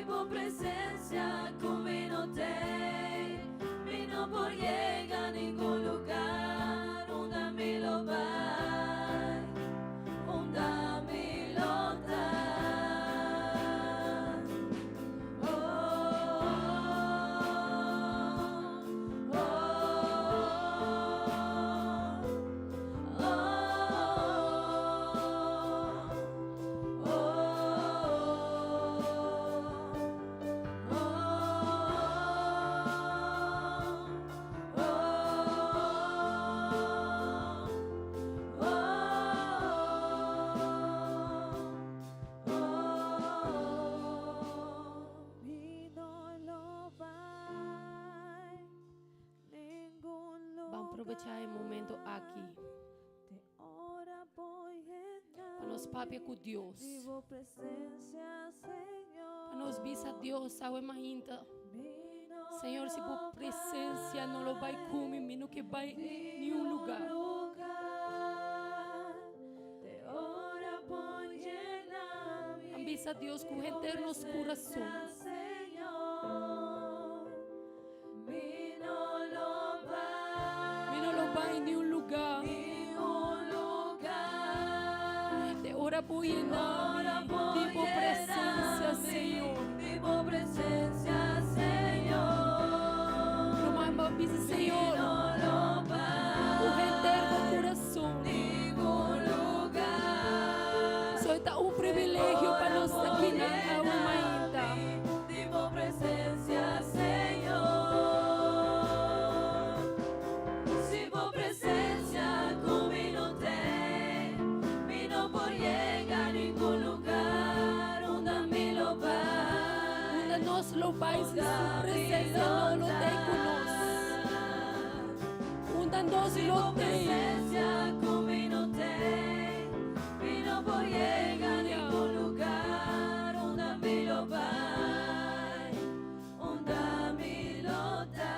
Vivo presencia comigo tem, me não por llegar a nenhum lugar onde me lo vai, onde me lo dá. Vamos aprovechar o momento aqui para nos papiar com Deus, para nos visar a Deus, sabe mainta. Senhor, se por presença não lo vai comer, menos que vai em nenhum lugar. Avisa a Deus com eternos corações. Em nenhum lugar, te ora por llenar de tu presencia, Señor. No más dice, Señor, un eterno corazón. Soy tan un privilegio para nos aquí en la humanidad. Nos lo vais en su presencia, no lo tem conosco. Onde nos lo tem. Comigo tem, e não vou chegar a nenhum lugar onde me lo vai, onde me lo dá.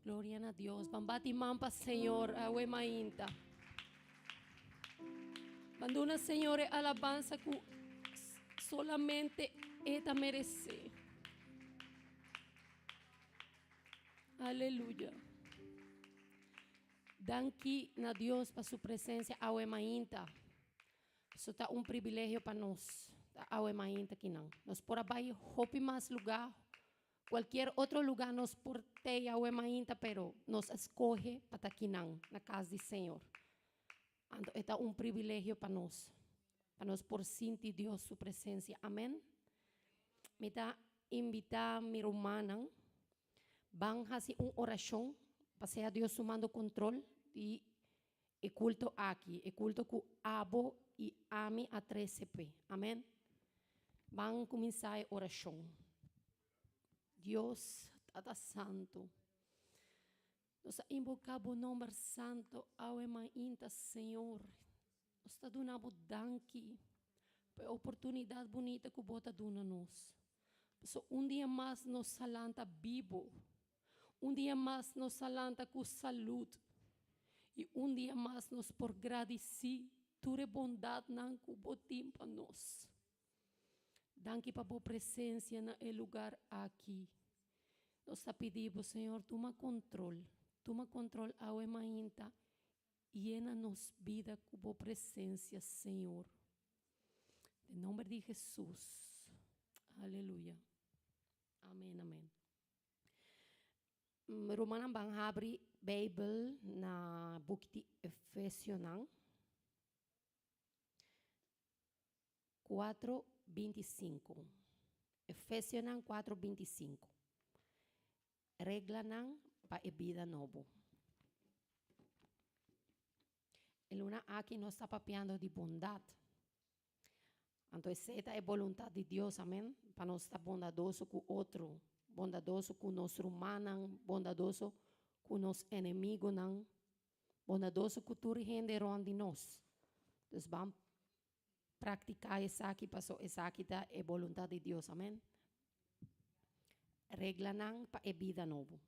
Gloria a Dios. Bambati mampa, Señor, awe mainta. Banduna, Señor, alabanza que solamente esta merece. Aleluya. Danki na Dios para su presencia, awe mainta. Isso está um privilégio para nós. Awe mainta que não. Nós por abaixo, hope mais lugar. Qualquer outro lugar nos porteia o mainta, pero nos escolhe para aqui na casa do Senhor. Então, é um privilégio para nós por sentir Deus sua presença. Amém. Me está invitar minha irmã, vamos fazer uma oração para ser Deus tomando controle e o culto aqui, o culto com abo e ame a 13p. Amém. Vamos começar a oração. Dios, Tata Santo, nos invocamos o nome santo, ao mainta, Senhor. Nos está dando danke pela oportunidade bonita que você dá nos. Dia mais nos salanta vivo, dia mais nos salanta com saúde, e dia mais nos por agradecer tua bondade não que você tem para nós. Danke para a presença no lugar aqui. Nós pedimos, Senhor, toma controle ao mainta e llena-nos vida com a presença, Senhor. Em nome de Jesus. Aleluia. Amém, amém. Romana bang abrir Bible na book de Efesios 4:25. Efesios 4:25. Regla para a vida nova. El una aquí no está papeando de bondad. Entonces, esta es voluntad de Dios, amén. Para no estar bondadoso con otro, bondadoso con los humanos, bondadoso con los enemigos, bondadoso con toda gente ronda de nós. Entonces, vamos a practicar esa aquí, pasó esa aquí, es voluntad de Dios, amén. Regla para a vida nova.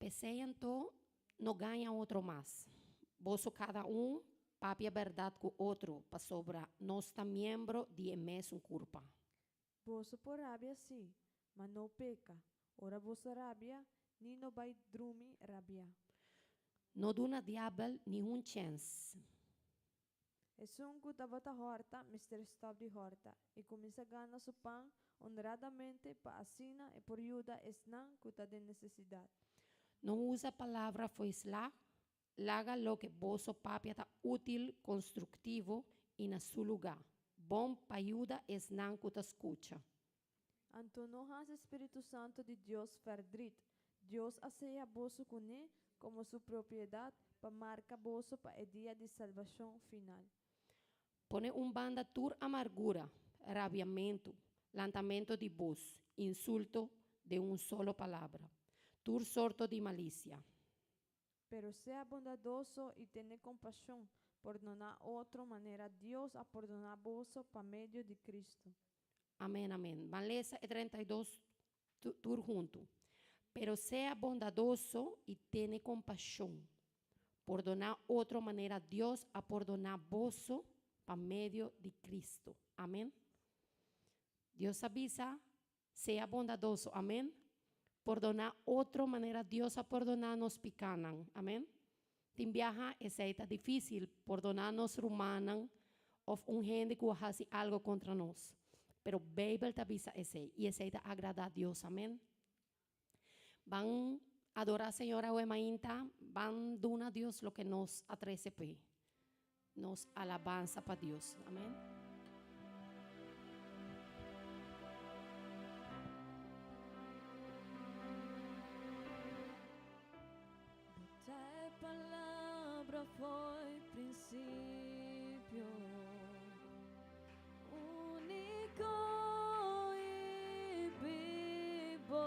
Peseiam to, não ganha outro mais. Vosso cada papi a verdade com outro, para sobra nós tá membro de mesmo culpa. Vosso por rabia sim, mas não peca. Ora vossa rabia, ni no vai drumi rabia. Não duna diabel nenhum chance. E sun kutavata horta, Mr. Stop de horta, e começa a ganhar su pão honradamente pa assina e por ajuda esnan kuta de necessidade. Não usa a palavra foi lá, laga lo que vosso papi está útil, construtivo e na seu lugar. Bom para ajuda esnan kuta escucha. Antonohas Espírito Santo de Deus verdrit. Deus aceia vosso cune como sua propriedade para marca vosso para o dia de salvação final. Pone banda tur amargura, rabiamento, lantamento de voz, insulto de solo palavra. Tur sorto de malícia. Pero sea bondadoso y tiene compasión, perdonar outra maneira Deus a perdonar vosso para meio de Cristo. Amém, amém. Valesa 32 tur junto. Pero sea bondadoso y tiene compasión. Perdonar outra maneira Deus a perdonar vosso para meio de Cristo. Amém. Deus avisa, sea bondadoso. Amém. Perdonar outra maneira Deus a perdonar nos picanan. Amém. Tem viaja é difícil perdonar nos romanan ou gente que faz algo contra nós. Pero Bíblia te avisa esse e esse agrada a Deus. Amém. Van adorar a Senhora o emainta, van dar a Deus lo que nos atrece pe. Nos alabanza para Deus. Amém. Tua palavra foi princípio único e vivo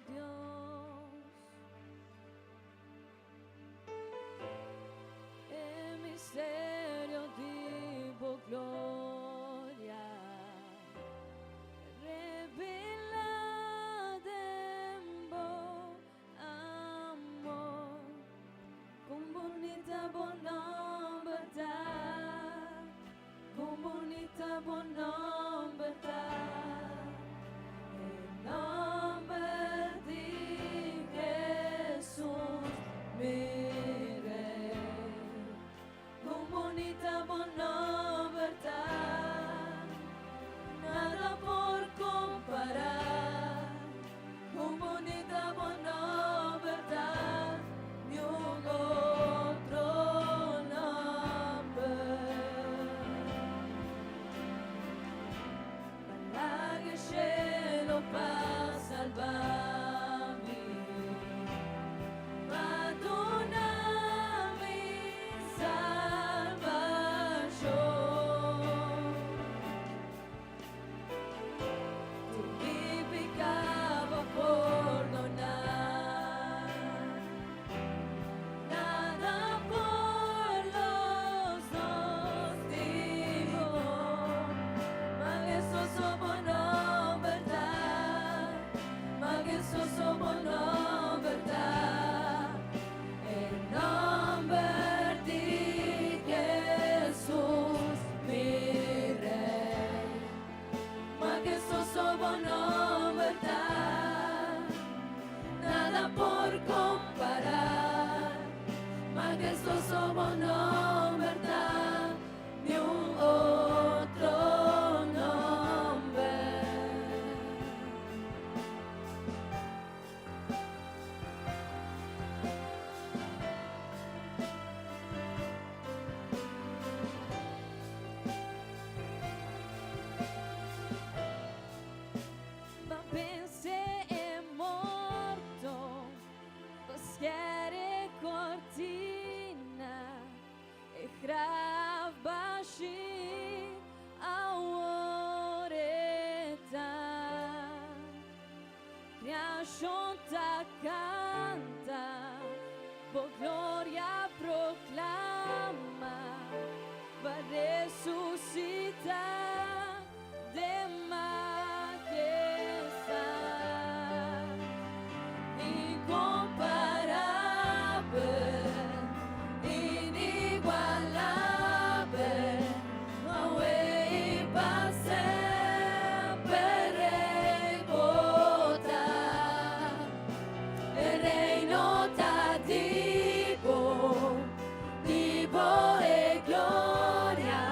Deus, é mistério de boa glória, revelado em bom amor, com bonita boa nova da creación te canta, por gloria proclama, va a resucitar de majestad, incomparable, inigualable, Yahweh para sempre votar, el reino te divo e gloria,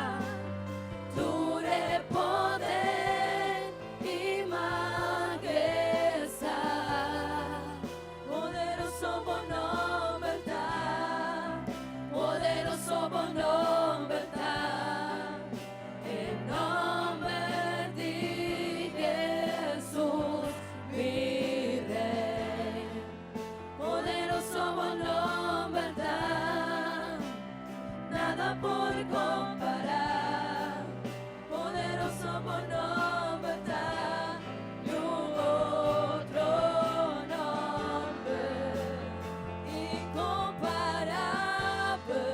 tu de poder y majestad, poderoso por nombre está, poderoso por nombre está, el nombre de Jesús, mi Rey, poderoso por nombre está, nada por comparar, poderoso por nombre está, y un otro nombre, incomparable,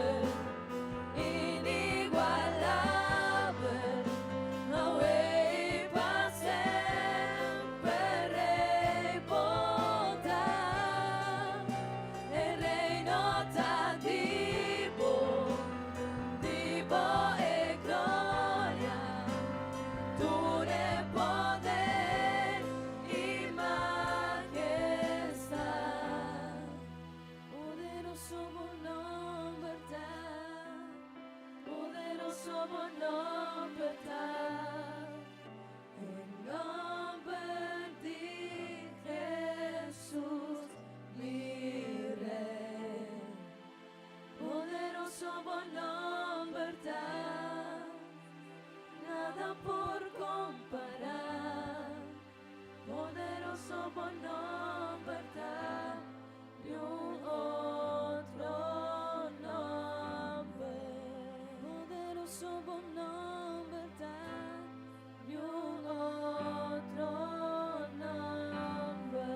inigualable, Yahweh para sempre repotar, el reino te divo e gloria, tu de poder y majestad, poderoso por nombre está, poderoso por nombre está, el nombre de Jesús, mi Rey, poderoso por nombre está, nada por comparar, poderoso por nombre está, y un otro nombre, poderoso por nombre está, y un otro nombre.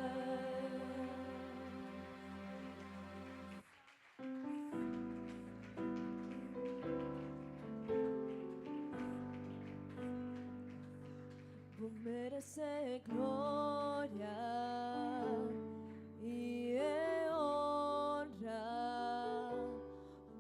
Vos mereces gloria y honra,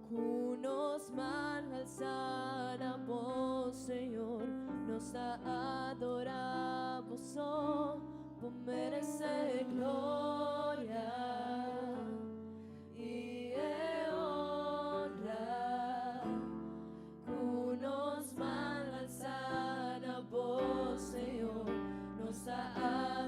cunos mal alzar a vos, Señor, nos adoramos, oh, vos mereces gloria y honra, cunos mal alzar a vos, Señor, nos adoramos.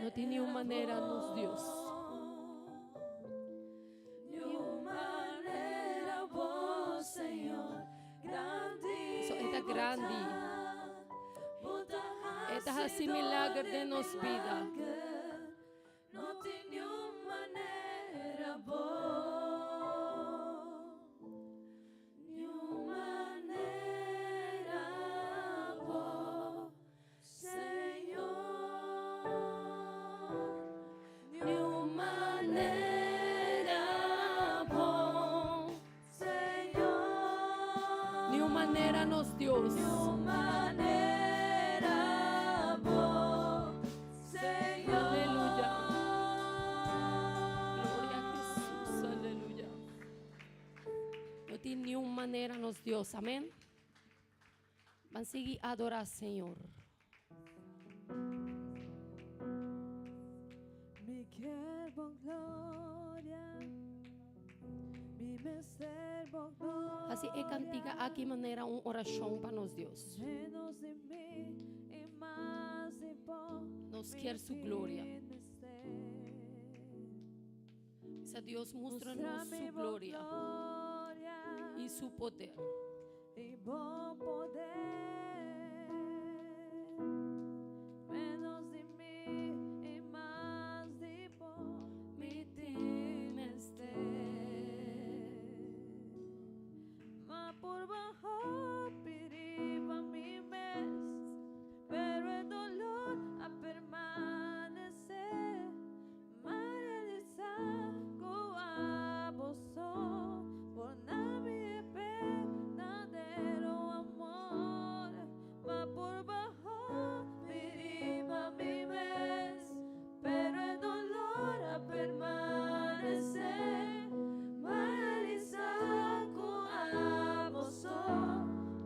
No tiene una manera nos Dios. manera vos, Senhor, grande. So, esta grande. Esta es así milagre de nos vida. No tiene manera vos, ni manera vos, Senhor, ni manera vos, Senhor, Ni una manera nos Dios. ni manera vos, Senhor. Aleluya. Gloria a Jesús. Aleluya. No tiene ni una manera nos Dios. Amén. Van a seguir a adorar Señor. Mi quiero gloria, mi servo gloria. Así es cantiga aquí manera una oración para nos Dios. Menos de mí y más de vos. Nos quiere su gloria. Dice Dios, muéstranos su gloria y su poder. y buen poder. Menos de mí y más de vos. Mi timeste. Ma por bajo piriba mi mes, pero el dolor a permanecer. Maraliza a vos por nadie verdadero amor. Ma por bajo piriba mi mes, pero el dolor a permanecer. Maraliza a vos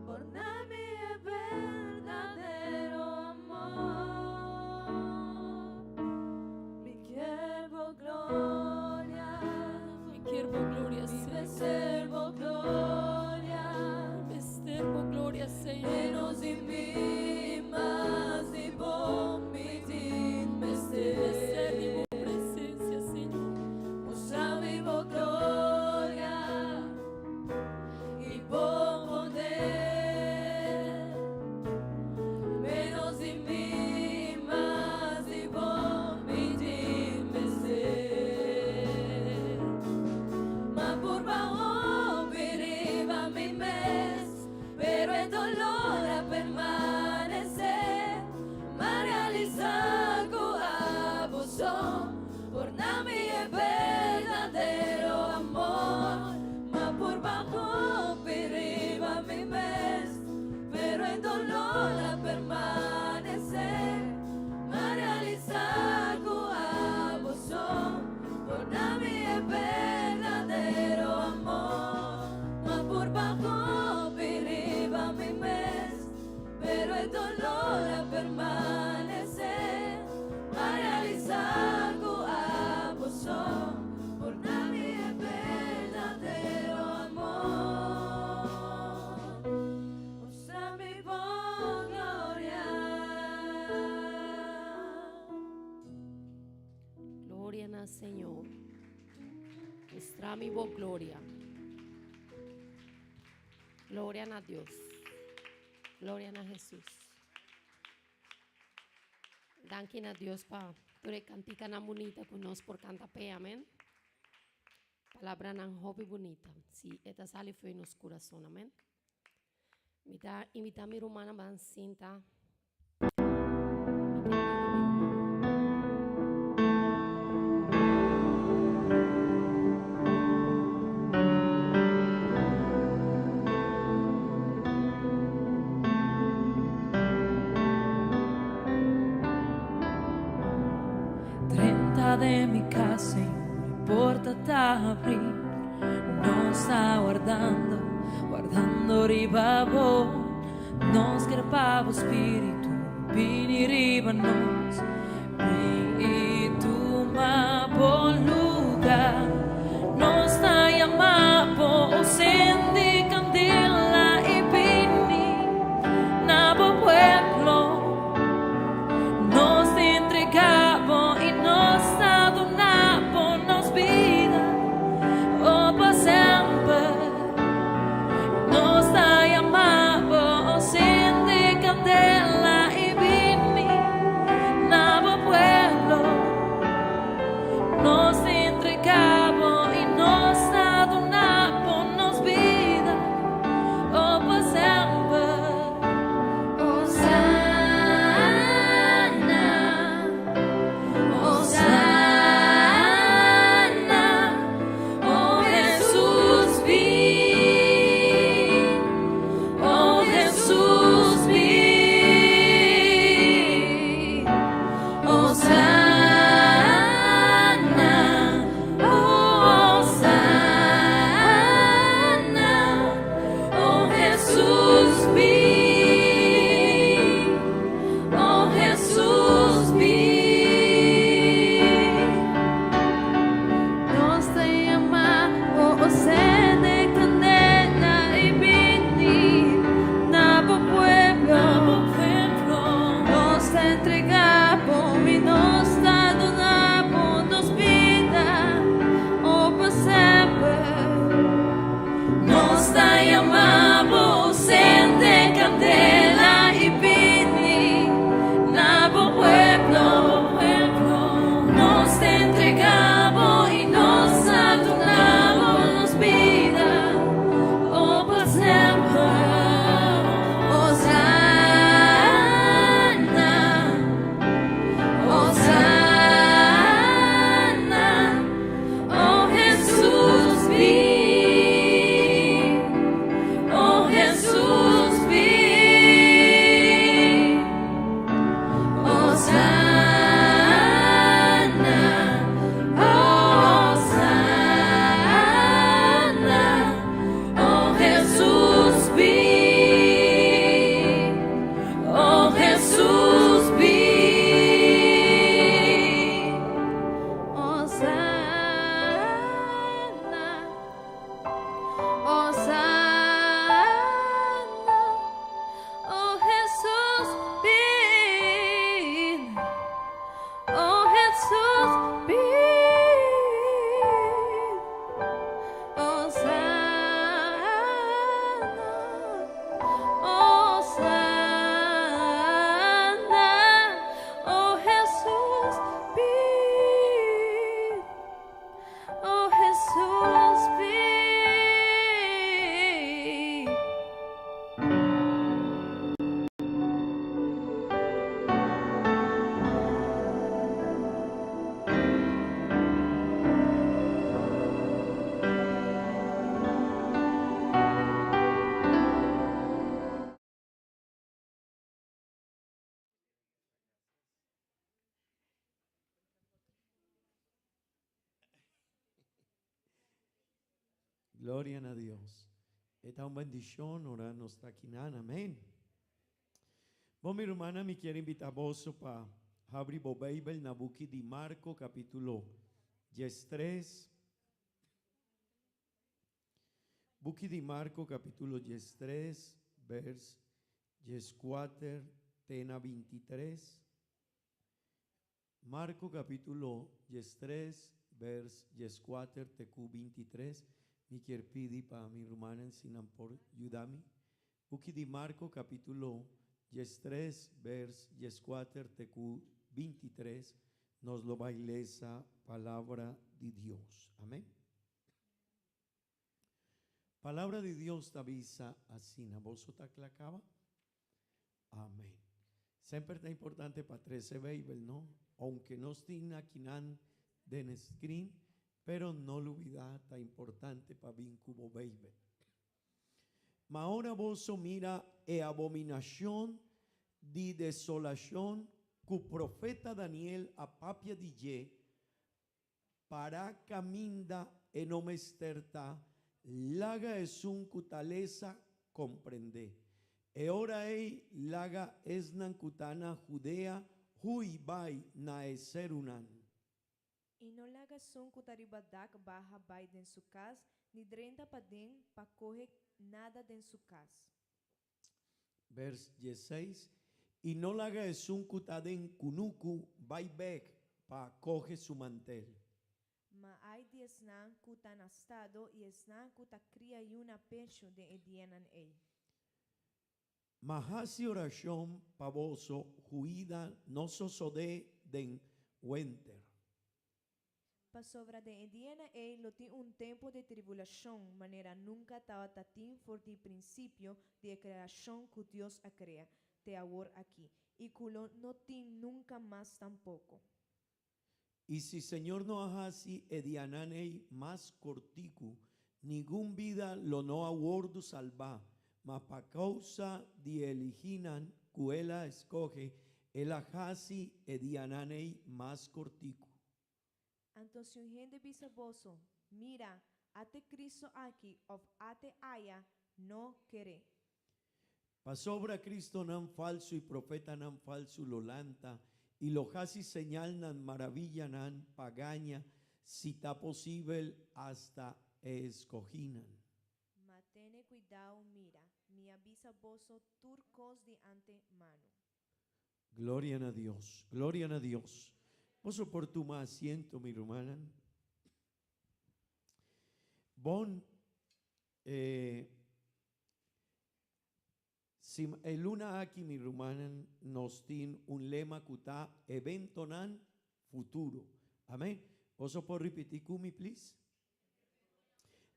por nadie verdadero amor. Mi quiero gloria, Mi quiero gloria, mi Señor. reservo gloria. Me servo gloria, Señor. Menos de mí, más de vos, mi Me ser de timeste. tu presencia, Señor. Usa mi gloria y buen poder. Menos de mí, más de vos, mi timeste. Ma por bajo piriba mi mes, pero el dolor a permanecer. Ma realiza a vos por nadie es verdadero amor. Ma por bajo piriba mi mes, pero el dolor a permanecer. Ma realiza a vos por nadie es verdadero amor. Ma por bajo piriba mi mes, pero el dolor a permanecer. Ma realiza a vos por nadie es verdadero amor. Usa mi voz gloria. Gloria al Señor. Nuestra mi voz gloria. Gloria a Dios. Gloria a Jesús. Danke a Dios pa ture cantica na bonita con nos por canta pe, amén. Palabra nan hobby bonita. Si esta sale fue en nos corazón, amén. Imita mi romana van cinta. De mi casa, no importa abrir, no está guardando ribabo, nos querpavo spiritu, vini ribanos, e tu ma bon lugar, nos está llamando, sendi candela y vini, nabo pueblo, nos entregamos. Gloria a Dios. Esta es una bendición, ora nos está aquí, amén. Bom, mi hermana me quiere invitar vos para abrir a Bíblia na book de Marco, capítulo 13. Book de Marco, capítulo 13, vers 14 a 23. Marco, capítulo 13, vers 14 a 23. Me quiere pedir para mi hermana, si no por ayudarme. Book de Marco, capítulo 13, vers 14 a 23. Nos lo va a leer esa palabra de Dios. Amén. Palabra de Dios te avisa así. ¿Na vos te aclacaba? Amén. Siempre es importante para 13 Bible, ¿no? Aunque no estén aquí en screen, pero no lo olvidar, está importante para vincular Bible. Ma ahora vos mira abominación de desolación que profeta Daniel a papia DJ para caminda en omesterta laga es un cutaleza comprende. E ora ei laga esnan cutana judea hui bai na eserunan. E no lagasun kutaribadak barra bai den sukas, ni drenta padin pa corre nada den sukas. Vers 16. Y no laga es un cutaden kunuku bai bek pa coge su mantel. Ma ai de esnan kutan astado e esnan kuta cria e una pecho de edienan ei. Mahasi oración pavoso juida no sosode den winter. Pa sobra de ediena ei lo ti un tempo de tribulação, maneira nunca tava tatim for de princípio de criação que Deus a crea, te agora aqui, e culo no ti nunca mais tampouco. Y si Señor no hasi ediananei más cortico, ningún vida lo no aguardo salva, ma pa causa de eliginan cuela escoge, el hasi ediananei más cortico. Então se um rende bisaboso, mira, ate Cristo aqui, of ate aya, no querer. Pa sobra Cristo nan falso y profeta nan falso lo lanta, y lo hasi señal nan maravilla nan pagaña, si ta posible hasta escoginan. Matene cuidado, mira, mi bisaboso turcos de antemano. Gloria a Dios, gloria a Dios. Vos por tu más asiento, mi hermana. Bon, si el luna aquí, mi hermana, nos tiene un lema que está evento nan futuro. Amén. Vos por repetir conmigo, please.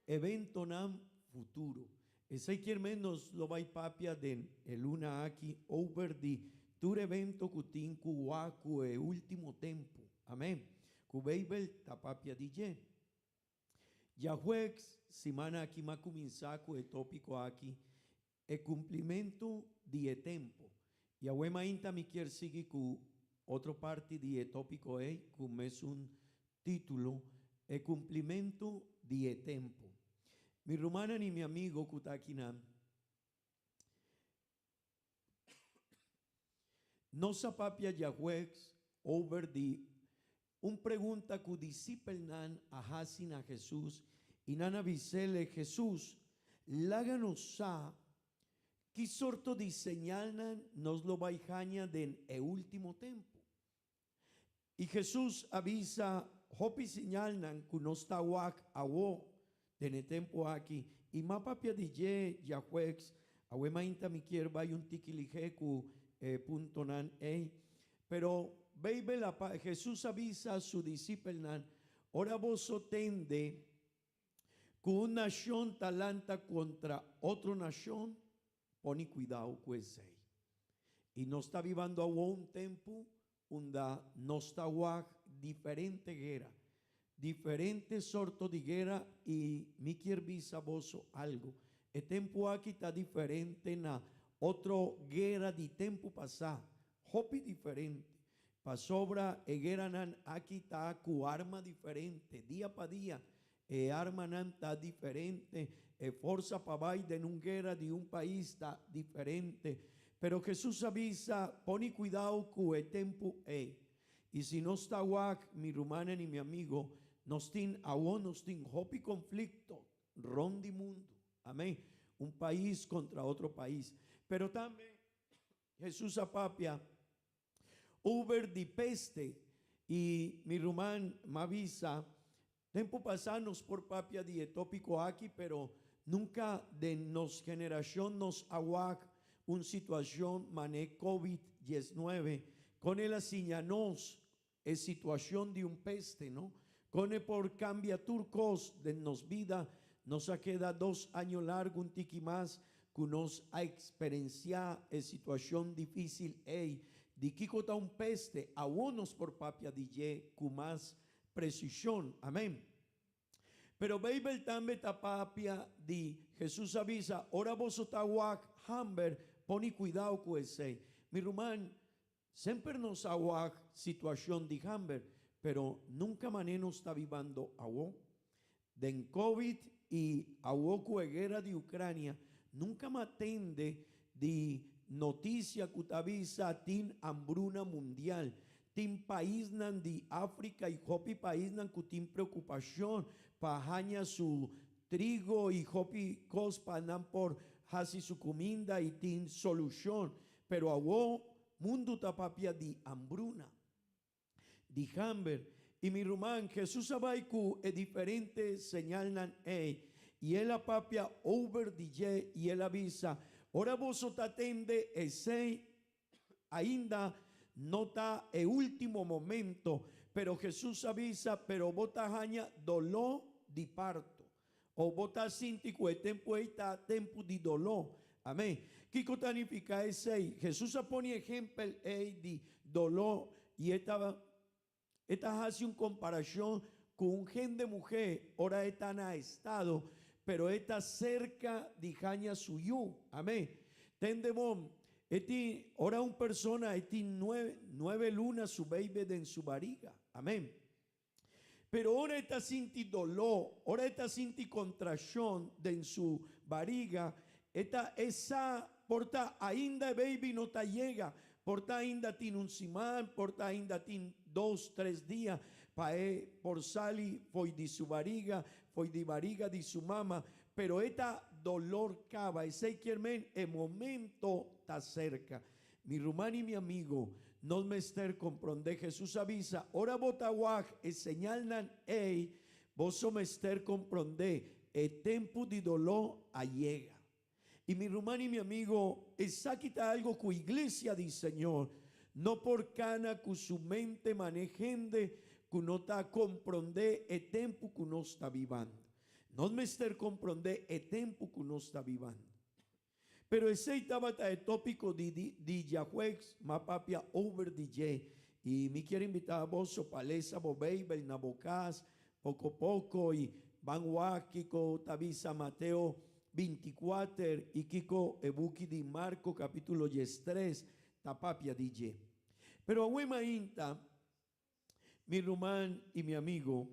Evento nan futuro. Ese quiere menos lo va a papia den el luna aquí over the tur evento kutin kuwaku e último tempo. Amén. Kubeibel tapapia DJ. Yahweh semana aquí ma comienzaco e tópico aquí e cumplimento de tempo. Yahweh ma inta mi quiere seguir cu otro parte de tópico e cum es un título e cumplimento de tempo. Mi romana ni mi amigo kutakinam no sapapia Yahweh over the un pregunta que disciplan a Hasin a Jesús y nana visele Jesús láganos a qué sorto de señal nos lo baijaña den e último tiempo. Y Jesús avisa hopi señal nan que no está wak awo den tiempo aquí y ma papia DJ Yahweh awe mainta mi quier vai un tikilijeku punto nan pero baby Jesús avisa a su discípulo ora vos tende que una nación talanta contra otra nación pone cuidado con ese y no está viviendo a un tiempo donde no está diferente guerra diferentes sortos de guerra y mi quiere visa vos algo el tiempo aquí está diferente na otro guerra de tiempo pasado hopi diferente pa sobra egeranan aquí está cu arma diferente día para día arma nan está diferente, forza para Biden, un guerra de un país está diferente. Pero Jesús avisa, pone cuidado con el tiempo. Y si no está guac, mi rumana ni mi amigo, nos tin aún nos tin hopi conflicto, rondi mundo. Amén. Un país contra otro país. Pero también Jesús apapia, over di peste. Y mi rumán me avisa, tiempo pasarnos por papia de tópico aquí, pero nunca de nos generación nos aguac una situación mané COVID-19, con el asiñanos es situación de un peste, ¿no? Con el por cambia turcos de nos vida, nos ha quedado 2 años largo, un tiki más, que nos ha experienciado en situación difícil, de Kiko ta un peste, a unos por papia DJ, con más precisión, amén. Pero Bible también ta papia de Jesús avisa, ora vos otahuac, hamber, poni cuidado con ese. Mi rumán, siempre nos aguac situación de hamber, pero nunca mané nos está vivando agua. Den COVID y agua con guerra de Ucrania, nunca me atende de noticia que avisa tin hambruna mundial, tin país nan de África y hopi país nan que tin preocupación pajaña su trigo y hopi cos panan por hasi su comida y tin solución, pero agua mundo tapapia de hambruna, de hambre. Y mi rumán Jesús abaiku es diferente señal nan y él apapia over DJ y él avisa, ora vos atende ese ainda nota el último momento, pero Jesús avisa, pero bota jaña dolor de parto, o bota sintico el tempo está tempo de dolor, amén. Kiko tanifica ese, Jesús pone ejemplo de dolor y esta hace una comparación con un gen de mujer, ora está en estado, pero está cerca de jaña suyo, amén. Tendemón, ora una persona, 9 lunas su baby en su barriga, amén. Pero ahora está sinti dolor, ahora está sinti contracción en su barriga, esa porta ainda baby no ta llega, porta ainda tiene un simán, porta ainda tiene 2, 3 días, por sali foi de su barriga, foi de barriga de su mama, pero esta dolor cava, ese quiermen, el momento está cerca. Mi rumán y mi amigo, no me ester comprende, Jesús avisa, ora botahuaj, el señal nan vos me ester comprende, el tiempo de dolor allega. Y mi rumán y mi amigo, esa quita algo con iglesia di Señor, no por cana con su mente manejende, que no está comprende el tiempo que no está vivando. No me ester comprende el tiempo que no está vivando. Pero ese estaba el tópico de Yahweh, ma papia over DJ. Y me quiero invitar a vos, Sopalesa, Bobeibel, Nabocás, poco a poco, y Van Kiko, Tabisa, Mateo 24, y Kiko, Ebuki de Marco, capítulo 3, Tapapia DJ. Pero a Wema Inta, mi rumán y mi amigo,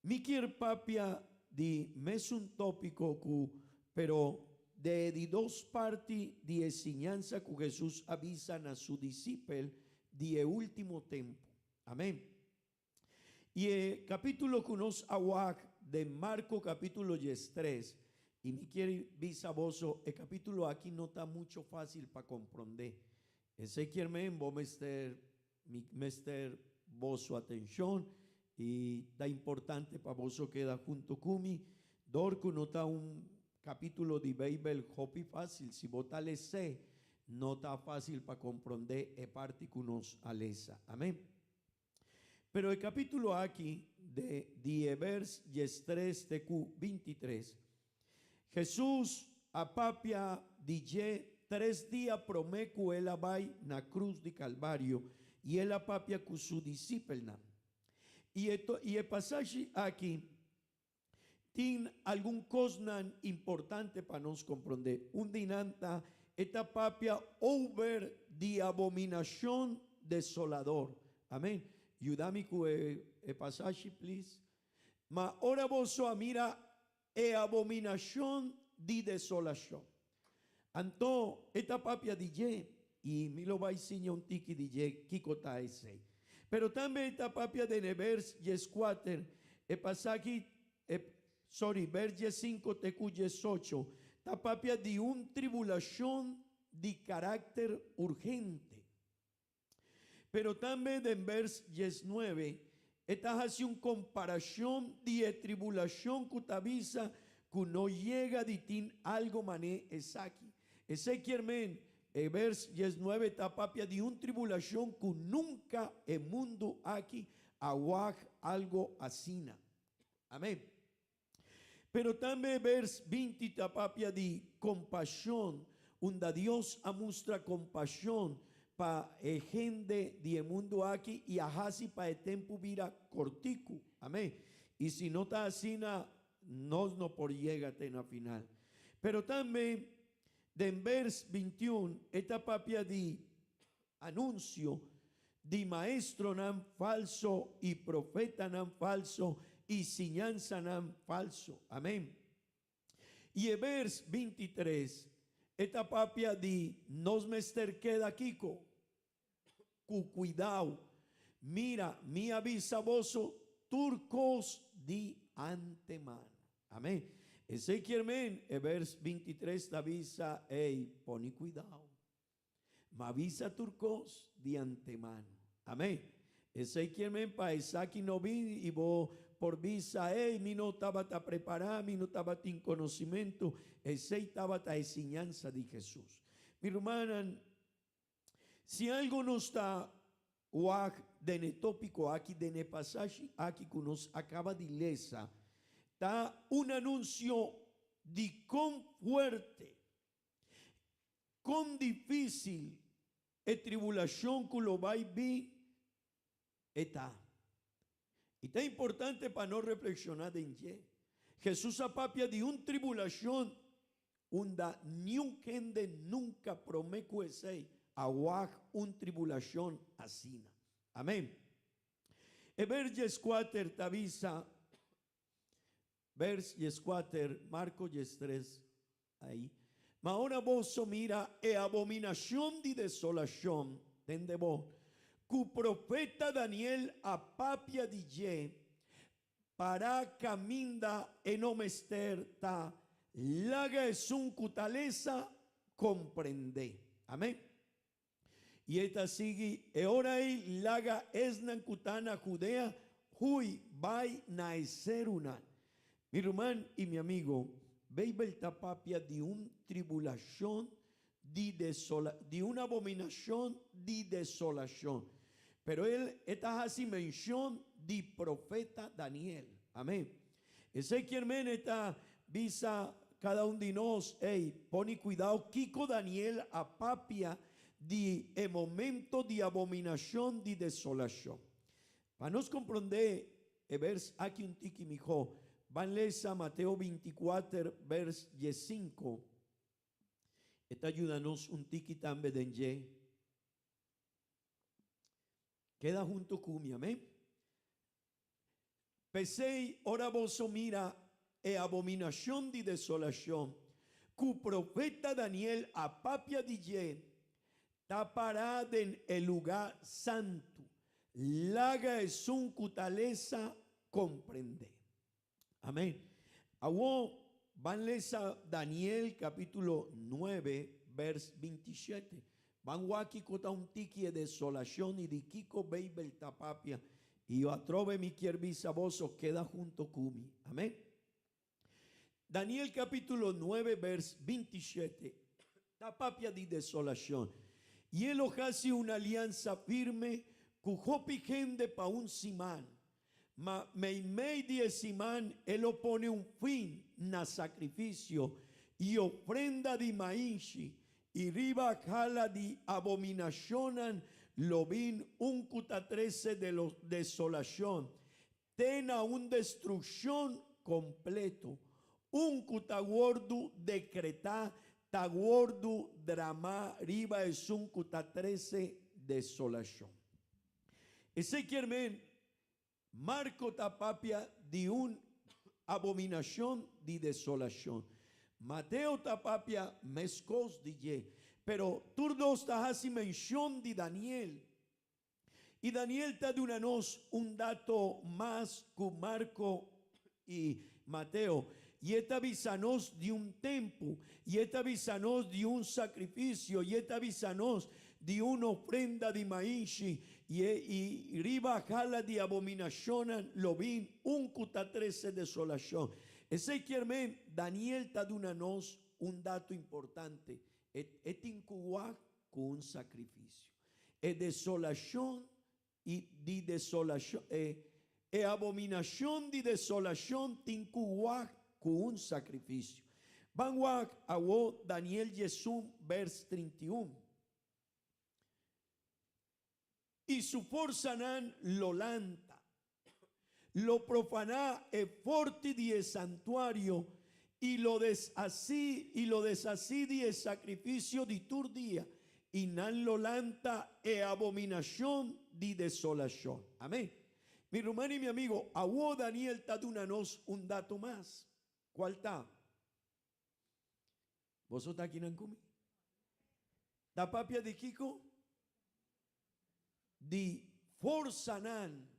mi quier papia de mes un tópico pero de 2 partes de enseñanza que Jesús avisan a su discípulo de último tiempo. Amén. Y el capítulo que nos aguac de Marco capítulo 3, y mi quiere visaboso, el capítulo aquí no está mucho fácil para comprender. Ese quiere vos mester vos su atención y da importante para vos queda junto conmigo. Dorco no está un capítulo de Bible hopi fácil, si vos tal no está fácil para comprender el parte que nos alesa. Amén. Pero el capítulo aquí de vers 3 23, Jesús apapia DJ 3 días promecu él vai na cruz de Calvario y él apapia con su discípulo. Y el pasaje aquí tiene algún cosa importante para nos comprender. Un dinanta esta papia over de abominación desolador. Amén. Ayúdame con el pasaje, please. Ma ora vosso mira e abominación di desolación. Anto esta papia DJ y mi lo va a enseñar un tiki DJ Kiko Taese. Pero también esta papia de nevers yes 4 e pasaje verse 5 te cuyes 8. Esta papia de un tribulación de carácter urgente. Pero también en vers 9, esta hace una comparación de tribulación que avisa que no llega de tin algo mané es aquí. Ezequiel men, vers 9, esta papia de una tribulación que nunca el mundo aquí aguaj algo asina. Amén. Pero también vers 20, esta papia de compasión, donde Dios amustra compasión para gente del mundo aquí y ajasi para el tiempo vira cortico. Amén. Y si no está así, no por llegarte en la final. Pero también, en vers 21, esta papia de anuncio de maestro nan falso y profeta nan falso y enseñanza nan falso. Amén. Y en vers 23, esta papia de nos mester queda Kiko, cu cuidado, mira, mi avisa voso turcos de antemano. Amén. Ezequiel men, vers 23 te avisa, hey, poni cuidado, me avisa turcos de antemano. Amén. Ezequiel men, pa Isaac no vi y vos por visa, hey, mi no estaba ta preparado, mi no estaba en conocimiento, ese estaba ta enseñanza de Jesús. Mi hermana, si algo no está de ne tópico aquí, de ne pasaje aquí que nos acaba de leer, está un anuncio de con fuerte, con difícil, tribulación que lo va a vivir, está. Y está importante para no reflexionar en qué. Jesús apapia de un tribulación, unda ni un gente nunca promeco ese aguaj un tribulación asina. Amén. Verses 4 te avisa, verses 4, Marcos 3, ahí. Ma ahora vos mira, abominación de desolación, tende vos, cu profeta Daniel apapia DJ, para caminda enomester ta, laga es un cutaleza, comprende. Amén. Y esta sigue, ahora y laga esnan cutana judea, hui vai naecer una. Mi hermano y mi amigo, veis el tapapia de un tribulación, de una abominación de desolación. Pero él está así mención de profeta Daniel. Amén. Ezequiel men está visa cada uno de nos, hey, pone cuidado, Kiko Daniel apapia de momento de abominación de desolación. Para nos comprender, vers aquí un tiki mijo, van lesa Mateo 24, vers 5. Esta ayúdanos un tiki también de enje. Queda junto con mi, amén. Pesei, ora vos mira, abominación de desolación, cu profeta Daniel apapia DJ, taparada en el lugar santo, laga es un cutaleza comprende. Amén. Awo van lesa Daniel capítulo 9, vers 27. Van waki kota un tiki de desolación y de kiko beibel tapapia. Y yo atrove mi quiervisa voso queda junto kumi. Amén. Daniel capítulo 9, vers 27. Tapapia de desolación. Y él hace una alianza firme, cujopi gente pa un simán. Ma meimei die simán, él opone un fin na sacrificio y ofrenda de maíz y riba jala de abominacionan lo vin un cuta 13 de los desolación. Tena un destrucción completo. Un cuta gordo decreta Tagordu drama riba es un cuta 13 desolación. Ezequiel men, Marco tapapia de un abominación de desolación. Mateo tapapia mescos de. Pero turdos tahasi mención de Daniel. Y Daniel está dándonos un dato más que Marco y Mateo. Y está avisanos de un templo. Y está avisanos de un sacrificio. Y está avisanos de una ofrenda de maíz. Y riba jala de abominación. Lo vin un cuta 13 desolación. Ezequiel men, Daniel está dándonos un dato importante. Es incubar con un sacrificio. Es desolación y de desolación. Abominación de desolación tincuar con un sacrificio. Vanguard a Daniel Jesús, vers 31. Y su fuerza lo lanta, lo profana e forti die santuario y lo desasí die sacrificio de tur día y nan lo lanta e abominación de desolación. Amén. Mi hermano y mi amigo, a Daniel está dándonos un dato más. ¿Cuál está? ¿Vos estás aquí en Cumi? ¿Da papia de Kiko? De Forzanan.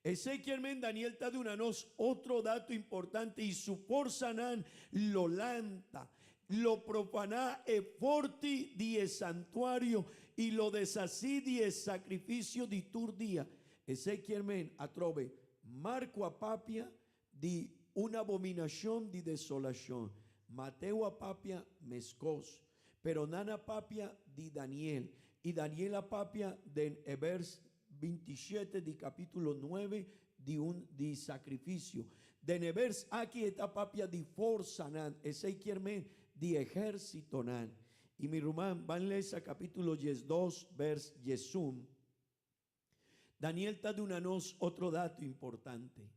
Ezequiel men, Daniel está dándonos otro dato importante. Y su Forzanan lo lanta, lo profana e forti die santuario y lo desasí die sacrificio de tur día. Ezequiel men atrove Marco a papia de una abominación de desolación. Mateo a papia mescos. Pero nana papia de Daniel. Y Daniel a papia de vers 27 de capítulo 9 de sacrificio. De vers aquí está papia de forza nan. Ezequiel men de ejército nan. Y mi rumán van a leer capítulo 2 vers Jesum. Daniel está dándonos otro dato importante.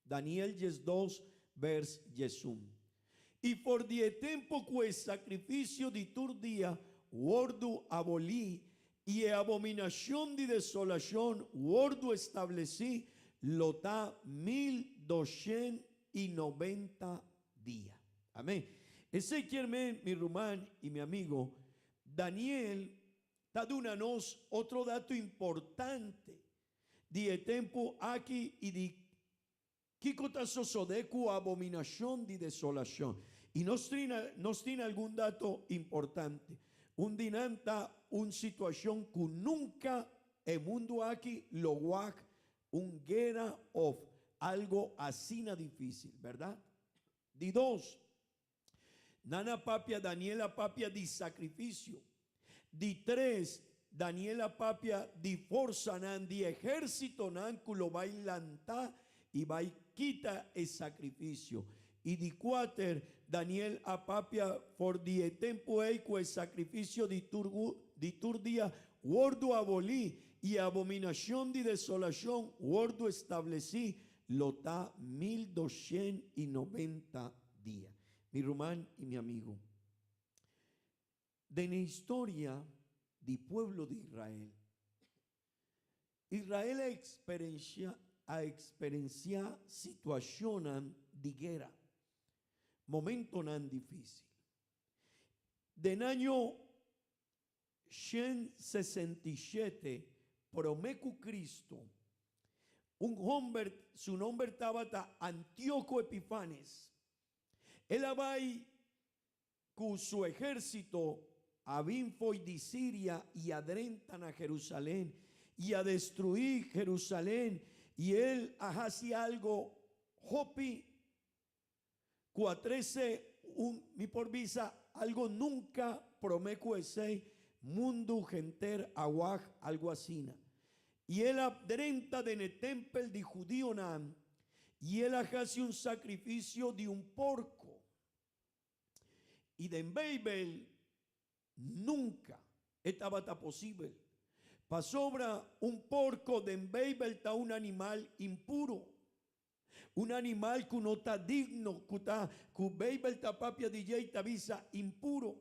Daniel 2 vers Jesum. Y por 10 tiempo que sacrificio de tur día, wordo abolí, y abominación de desolación, wordo establecí, lo ta 1290 días. Amén. Ezequiel, mi rumán y mi amigo, Daniel está dándonos otro dato importante de tiempo aquí y de Kikota sosodeku abominación de desolación. Y nos tiene algún dato importante. Un dinanta, una situación que nunca el mundo aquí lo guac, un guerra of algo así difícil, ¿verdad? De dos, nana papia, Daniela papia de sacrificio. De tres, Daniela papia de fuerza nan, de ejército nan, que lo va a lantar y va a quitar el sacrificio. Y de cuatro, Daniel a papia por die tempo eico el sacrificio de tur día, wordo abolí y abominación de desolación, wordo establecí, lo ta 1290 días. Mi rumán y mi amigo, de la historia del pueblo de Israel, Israel ha experienciado situaciones de guerra, momentos tan difíciles. Del año 167, promecu Cristo, un hombre, su nombre estaba Antíoco Epifanes. Él va con su ejército a Binfo y de Siria y adentran a Jerusalén y a destruir Jerusalén. Y él hace algo, hopi, 13, mi por visa, algo nunca promeco ese mundo genter aguaj, algo así. Y él adrenta en el templo de judío nan, y él hace un sacrificio de un porco. Y de Babel nunca estaba posible. Pasobra un porco de Babel está un animal impuro. Un animal que no está digno, que Babel está papia DJ visa impuro.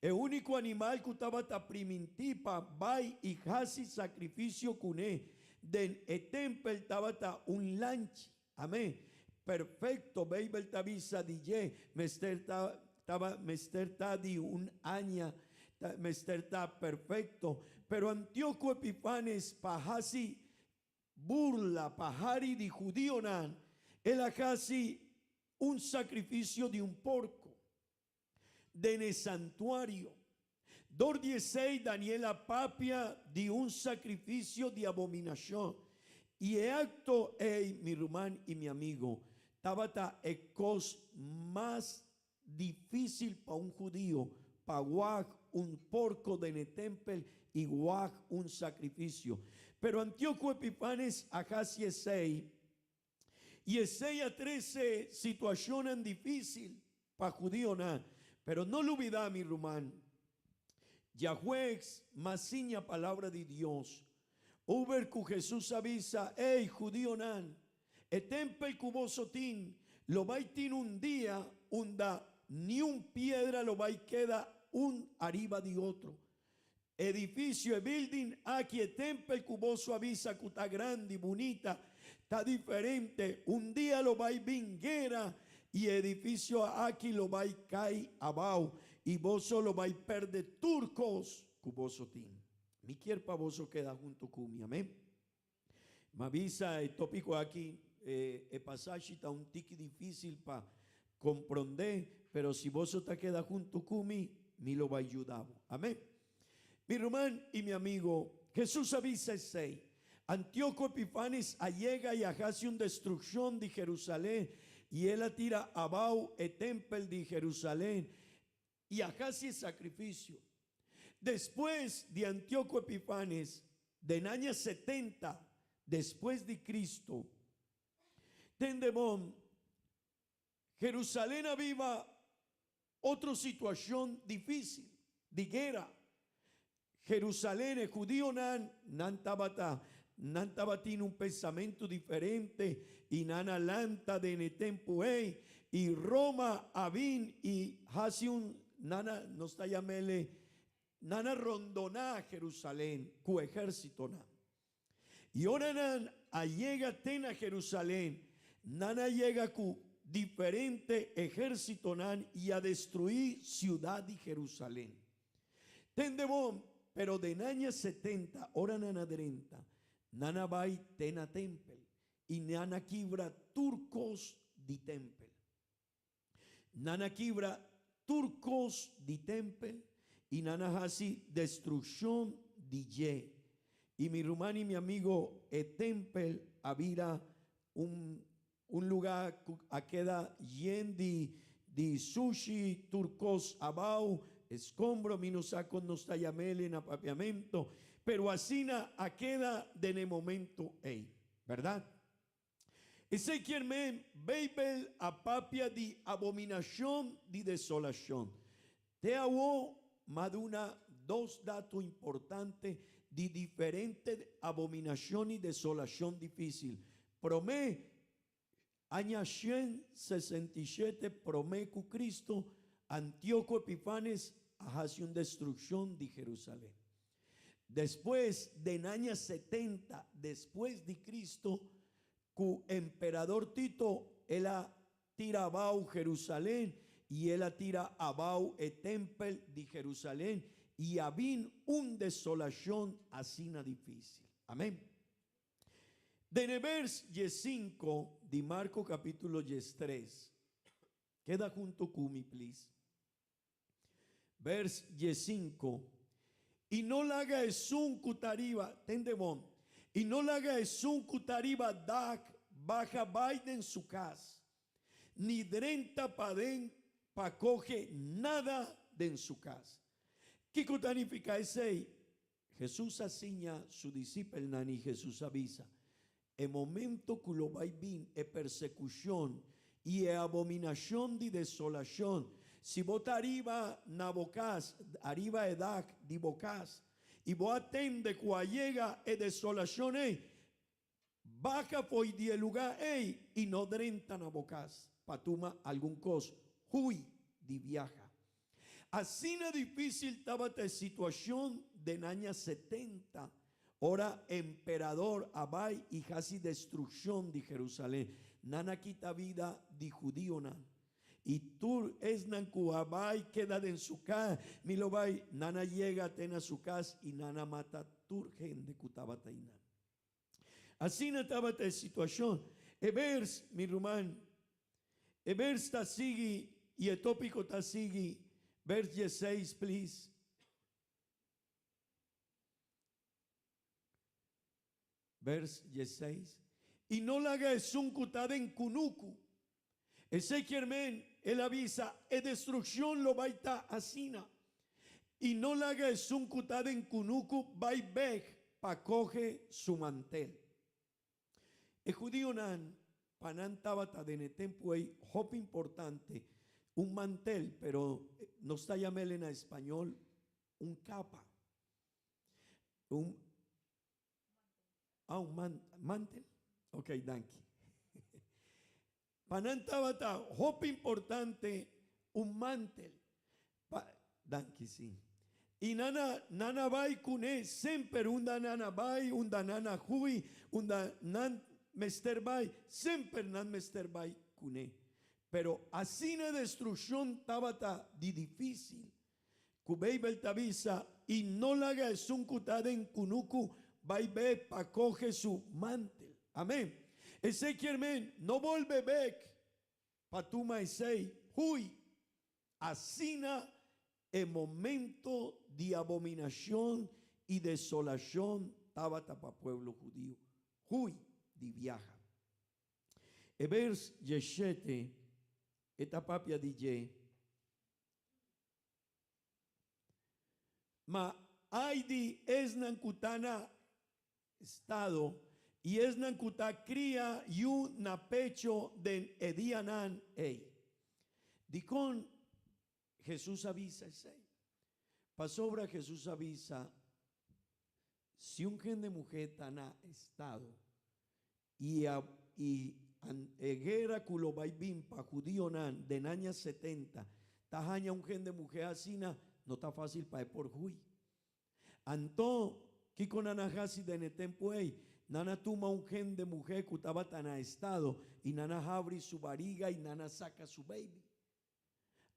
El único animal que estaba ta primitipa, vai y hasi sacrificio cuné. Den el templo estaba ta un lanchi. Amén. Perfecto, baby tabisa DJ, mester ta di un aña, mester ta perfecto. Pero Antíoco Epifanes pajasi burla, pajari di judío nan, él casi un sacrificio de un porco, de en el santuario. Dor 16 Daniela papia de un sacrificio de abominación. Y el acto, mi hermano y mi amigo, tabata el cos más difícil para un judío, para guag un porco de en el templo y guag un sacrificio. Pero Antíoco Epifanes acá 6 y el 6 a 13 situaciones difícil para judío nada. Pero no lo olvida mi hermano. Yahweh masiña palabra de Dios. Uber que Jesús avisa, hey judío nan, el templo cubosotín, lo va a tener un día, ni un piedra lo va a queda un arriba de otro. Edificio, el building, aquí el templo cuboso avisa que está grande y bonita, está diferente. Un día lo va a vinguera y edificio aquí lo va a caer abajo y vos solo va a perder turcos cubosotín. Mi quierpa vos queda junto conmigo, amén. Me avisa el tópico aquí, el pasaje está un tique difícil para comprender, pero si vos te queda junto conmigo, me lo va a ayudar, amén. Mi hermano y mi amigo, Jesús avisa el 6. Antíoco Epifanes allega y hace una destrucción de Jerusalén y él tira abajo el templo de Jerusalén y hace el sacrificio. Después de Antíoco Epifanes, de en año 70 después de Cristo, tendemos Jerusalén viva otra situación difícil de guerra. Jerusalén, el judío nan tiene un pensamiento diferente y nan alanta de netempuey y Roma avin y hace un nana no está llamele nana rondoná Jerusalén cu ejército na y ahora nan llega tena Jerusalén nana llega cu diferente ejército nan y a destruir ciudad de Jerusalén tendebom. Pero de año 70, hora nana 30, nana vai tena tempel y nana quibra turcos di tempel. Nana quibra turcos di tempel y nana hasi destrucción di ye. Y mi hermano y mi amigo, el tempel había un lugar a queda lleno de sushi turcos abajo. Escombro, minusaco no está llamele en apapiamento, pero así a queda de en el momento, ¿verdad? Ese quien me Babel apapia de abominación de desolación. Te hago maduna dos datos importantes de diferentes abominación y desolación difícil. Promé, año 167, promé que Cristo, Antíoco Epifanes, hace una destrucción de Jerusalén. Después de año 70 después de Cristo, cu emperador Tito, él tira abajo Jerusalén y él tira abajo el templo de Jerusalén y había una desolación así difícil. Amén. De Nevers 5 de Marco capítulo 3. Queda junto conmigo, please. Vers 5. Y no la haga esun cutariba, tendemón. Y no la haga esun cutariba dak baja Biden su casa. Ni drenta paden pa coge nada de en su casa. ¿Qué cutanifica ese? Jesús asigna su discípulo nani, Jesús avisa. El momento que lo va a vir es persecución y abominación de desolación. Si vos arriba nabocás, arriba edac dibocás, y vos atende cuando llega e desolación, baja foi die lugar, y no drenta nabocás, patuma algún cos, hui di viaja. Así na difícil estaba esta situación de año 70. Ora emperador Abai y casi destrucción de Jerusalén. Nana quita vida de judío nan. Y tú es nanku Abai queda en su casa. Milobai nana llega a su casa y nana mata turgen de kutabataina. Así no estaba esta situación. Evers mi rumán. Evers está sigue y el tópico está sigue. Verse 6, please. Verse 6. Y no la haga es un cutad en kunuku. Ezequiel men, él avisa, es destrucción lo baita asina. Y no la haga es un cutad en kunuku, vai beg, pa coge su mantel. El judío nan, panan tabata de netempuey, hop importante, un mantel, pero no está llamado en español, un capa. Un mantel. Ok, danke. Panantabata, hop importante, un mantel. Danke, sí. Y nana bai kune, sempre unda nana bai, unda nana hui, unda nan mester bai, sempre nan mester bai kune. Pero así na destrucción tabata di difícil. Kubeibel tabisa y no la haga es un kutade en kunuku, bai be pa coge su mantel. Amén. Ezequiel men, no vuelve bek, patuma esei, hui, asina en momento de abominación y desolación, tabata pa pueblo judío, hui, di viaja. Evers yeshete, esta papia DJ, ma aidi esnan kutana estado, y es nankuta cría yu na pecho de edianan ei. Dicón Jesús avisa ese. Pasobra Jesús avisa si un gen de mujer tan ha estado y guerra culo baibim pa judío nan de año 70 tajaña un gen de mujer asina no está fácil para por hui. Anto kiko nanajasi de netempuei nana tuma un gen de mujer que estaba tan a estado y nana abre su barriga y nana saca su baby.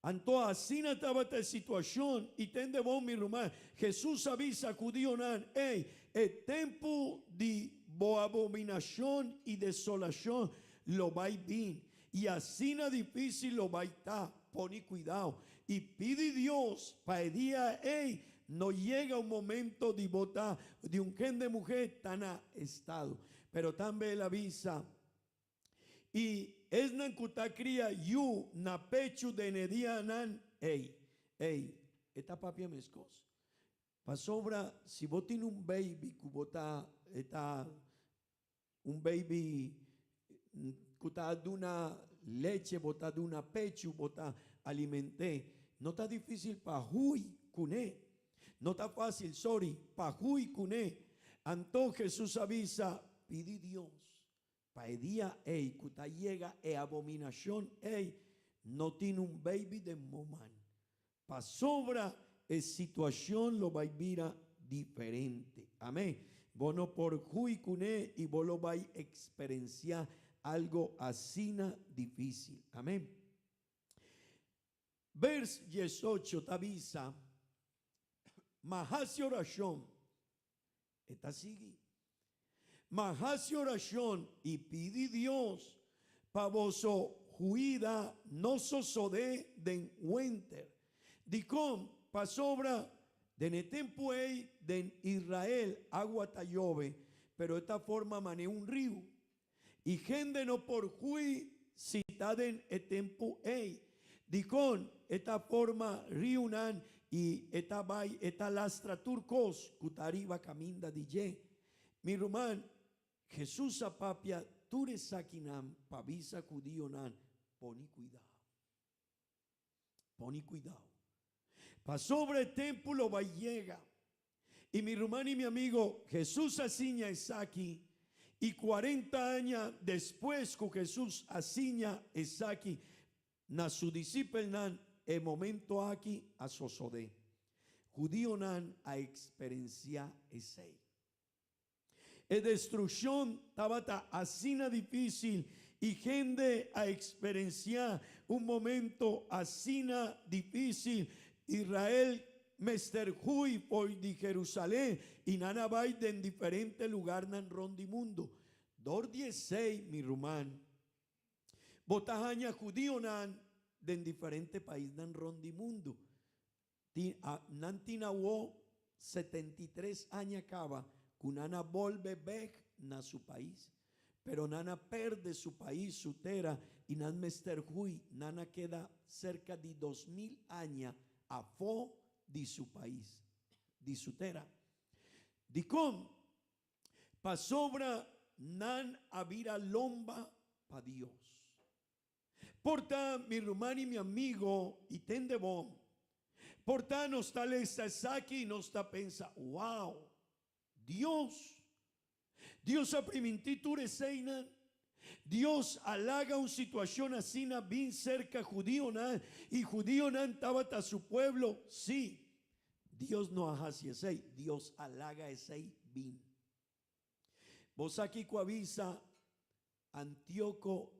Anto así estaba esta situación y tende bon mi rumán. Jesús avisa judío nan, hey, el tiempo de abominación y desolación lo va a ir. Y así na difícil lo va a estar. Pone cuidado y pide Dios para el día, hey, no llega un momento de votar de un gen de mujer tan a estado. Pero también la avisa. Y es nankuta cría yu na pechu de nedianan. Ey, esta papia mezcos. Pasobra, si vos tienes un baby, kubota, está un baby, kuta de una leche, bota de una pechu, bota alimenté. No está difícil para hui kuné. No está fácil, sorry, pajuy cuné. Anto Jesús avisa, pidi Dios, pa día, ey, cuta llega, abominación, ey, no tiene un baby de momán. Pa sobra, es situación lo va a vivir diferente. Amén. Vos no por juy cuné y vos lo vais a experienciar algo así difícil. Amén. Vers 18 te avisa. Mahasi oración, esta sigue. Mahasi oración y pidi Dios pa voso juida no sosode den winter. Dicom pa sobra de netempuei den Israel agua tallove, pero esta forma mané un río. Y gente no por hui citaden etempuei. Dicom esta forma riunan y esta lastra turcos kutariba caminda DJ. Mi rumán, Jesús apapia ture sakinam pavisa judío nan. Poni cuidado. Poni cuidado. Pa sobre el templo va llega. Y mi rumán y mi amigo, Jesús asiña Esaki. Y 40 años después que Jesús asiña Esaki, na su discípulo nan, momento aqui a sosode. Judío nan a experiencia esei. E destrucción tabata asina difícil y gente a experienciar un momento asina difícil. Israel mester hui foi de Jerusalén y nana vai en diferente lugar nan rondi mundo. Dor 16 mi rumán. Botajaña judío nan en diferente país nan rondi mundo. Nan tinawo 73 años acaba que nana volve back na su país. Pero nana perde su país, su tera, y nan mester hui, nana queda cerca de 2000 años a fo de su país, de su tera. Dicom, pa sobra nan avira lomba pa Dios. Porta mi rumán y mi amigo, y tende bom. Porta no está lesta aquí y no está pensa, wow, Dios a primititure seinan. Dios halaga una situación así, bien cerca judío nan, y judío nan tabata a su pueblo. Sí, Dios no hace ese, Dios halaga ese bien. Vos aquí coavisa Antíoco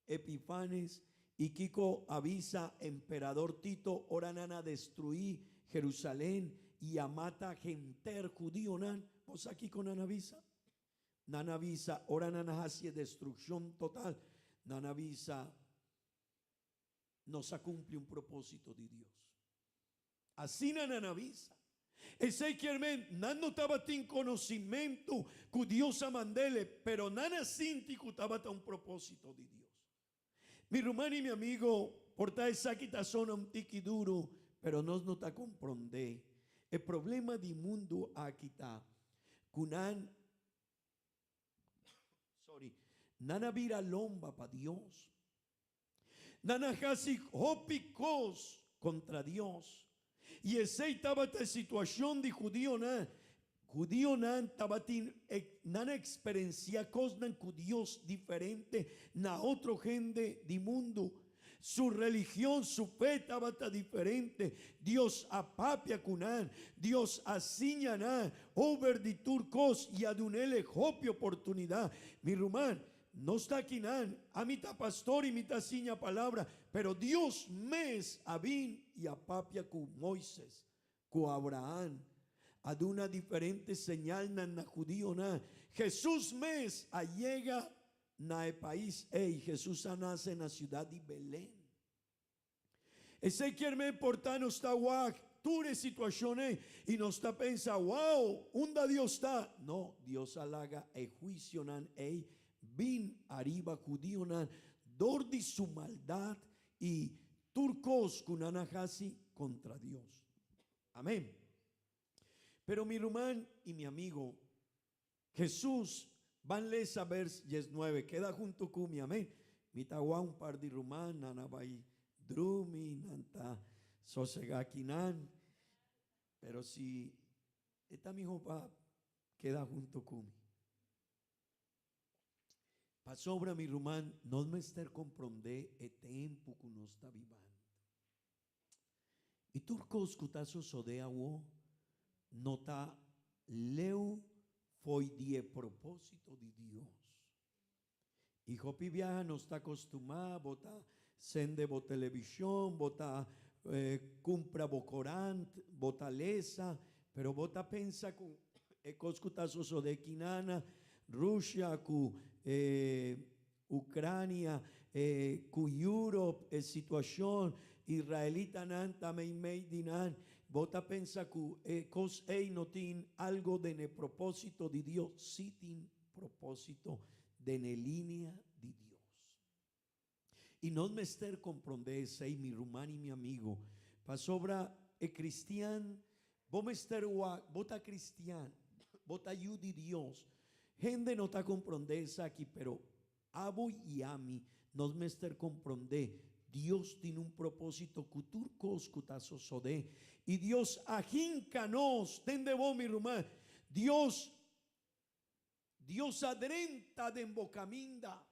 Epifanes y Kiko avisa emperador Tito, oranana destruí Jerusalén y amata genter judío nan. Vos aquí con anavisa. Nanavisa, ora hacia destrucción total. Nanavisa no se cumple un propósito de Dios. Así nanavisa. Ese quiere no estaba sin conocimiento que Dios amandele, pero nana sinti que estaba un propósito de Dios. Mi hermano y mi amigo, porta esa quitazón un tiki duro, pero no está comprende. El problema del mundo aquí está. Kunan nana vira lomba pa Dios. Nana hasi hopicos contra Dios. Y esa estaba esta situación de judío nan. Judío nan tabatin nana experiencia cosnan con Dios diferente na otro gente di mundo. Su religión, su fe estaba diferente. Dios apapia kunan, Dios asiñanan, over di turcos y adunele hopi oportunidad. Mi rumán, no está aquí nan, a mitad pastor y mitad siña palabra, pero Dios mes abin y apapia con Moisés, con Abraham, aduna diferente señal nan na judío nan. Jesús mes allega na el país, Jesús nace en la ciudad de Belén. Ese quiere portar no está guac, ture situaciones y no está pensa, wow, ¿dónde Dios está? No, Dios halaga el juicio nan, bin arriba judío nan, dor de su maldad y turcos kunanajasi contra Dios. Amén. Pero mi rumán y mi amigo, Jesús, van a saber 19, queda junto con mi amén. Mitagua un par de rumán, nanabay drumi, nanta sosegakinan. Pero si esta mi jopa queda junto con mi. Pa sobra mi rumán, no me ester comprende el tiempo que uno está vivando. Y turcos cutazo sodea wo, nota leu foi die propósito de Dios. Y Jopi viaja no está acostumbrado, bota sende bo televisión, bota compra bocorant, bota lesa, pero bota pensa con coscutazo de Kinana, Rusia, cu Ucrania, cu Europe, situación israelita nan también meidinan. Vota pensa que cos no tiene algo de ne propósito de Dios, sí tiene propósito de ne línea de Dios. Y no me ester comprende sei mi rumán y mi amigo, pa sobra cristian, vos me ester vota cristian, vota ayudi Dios. Gente no está comprende aquí, pero abo y ami, no me ester comprende. Dios tiene un propósito kuturcos kutazo sode. Y Dios ajincanos, tende vos mi rumán. Dios adrenta de embocaminda,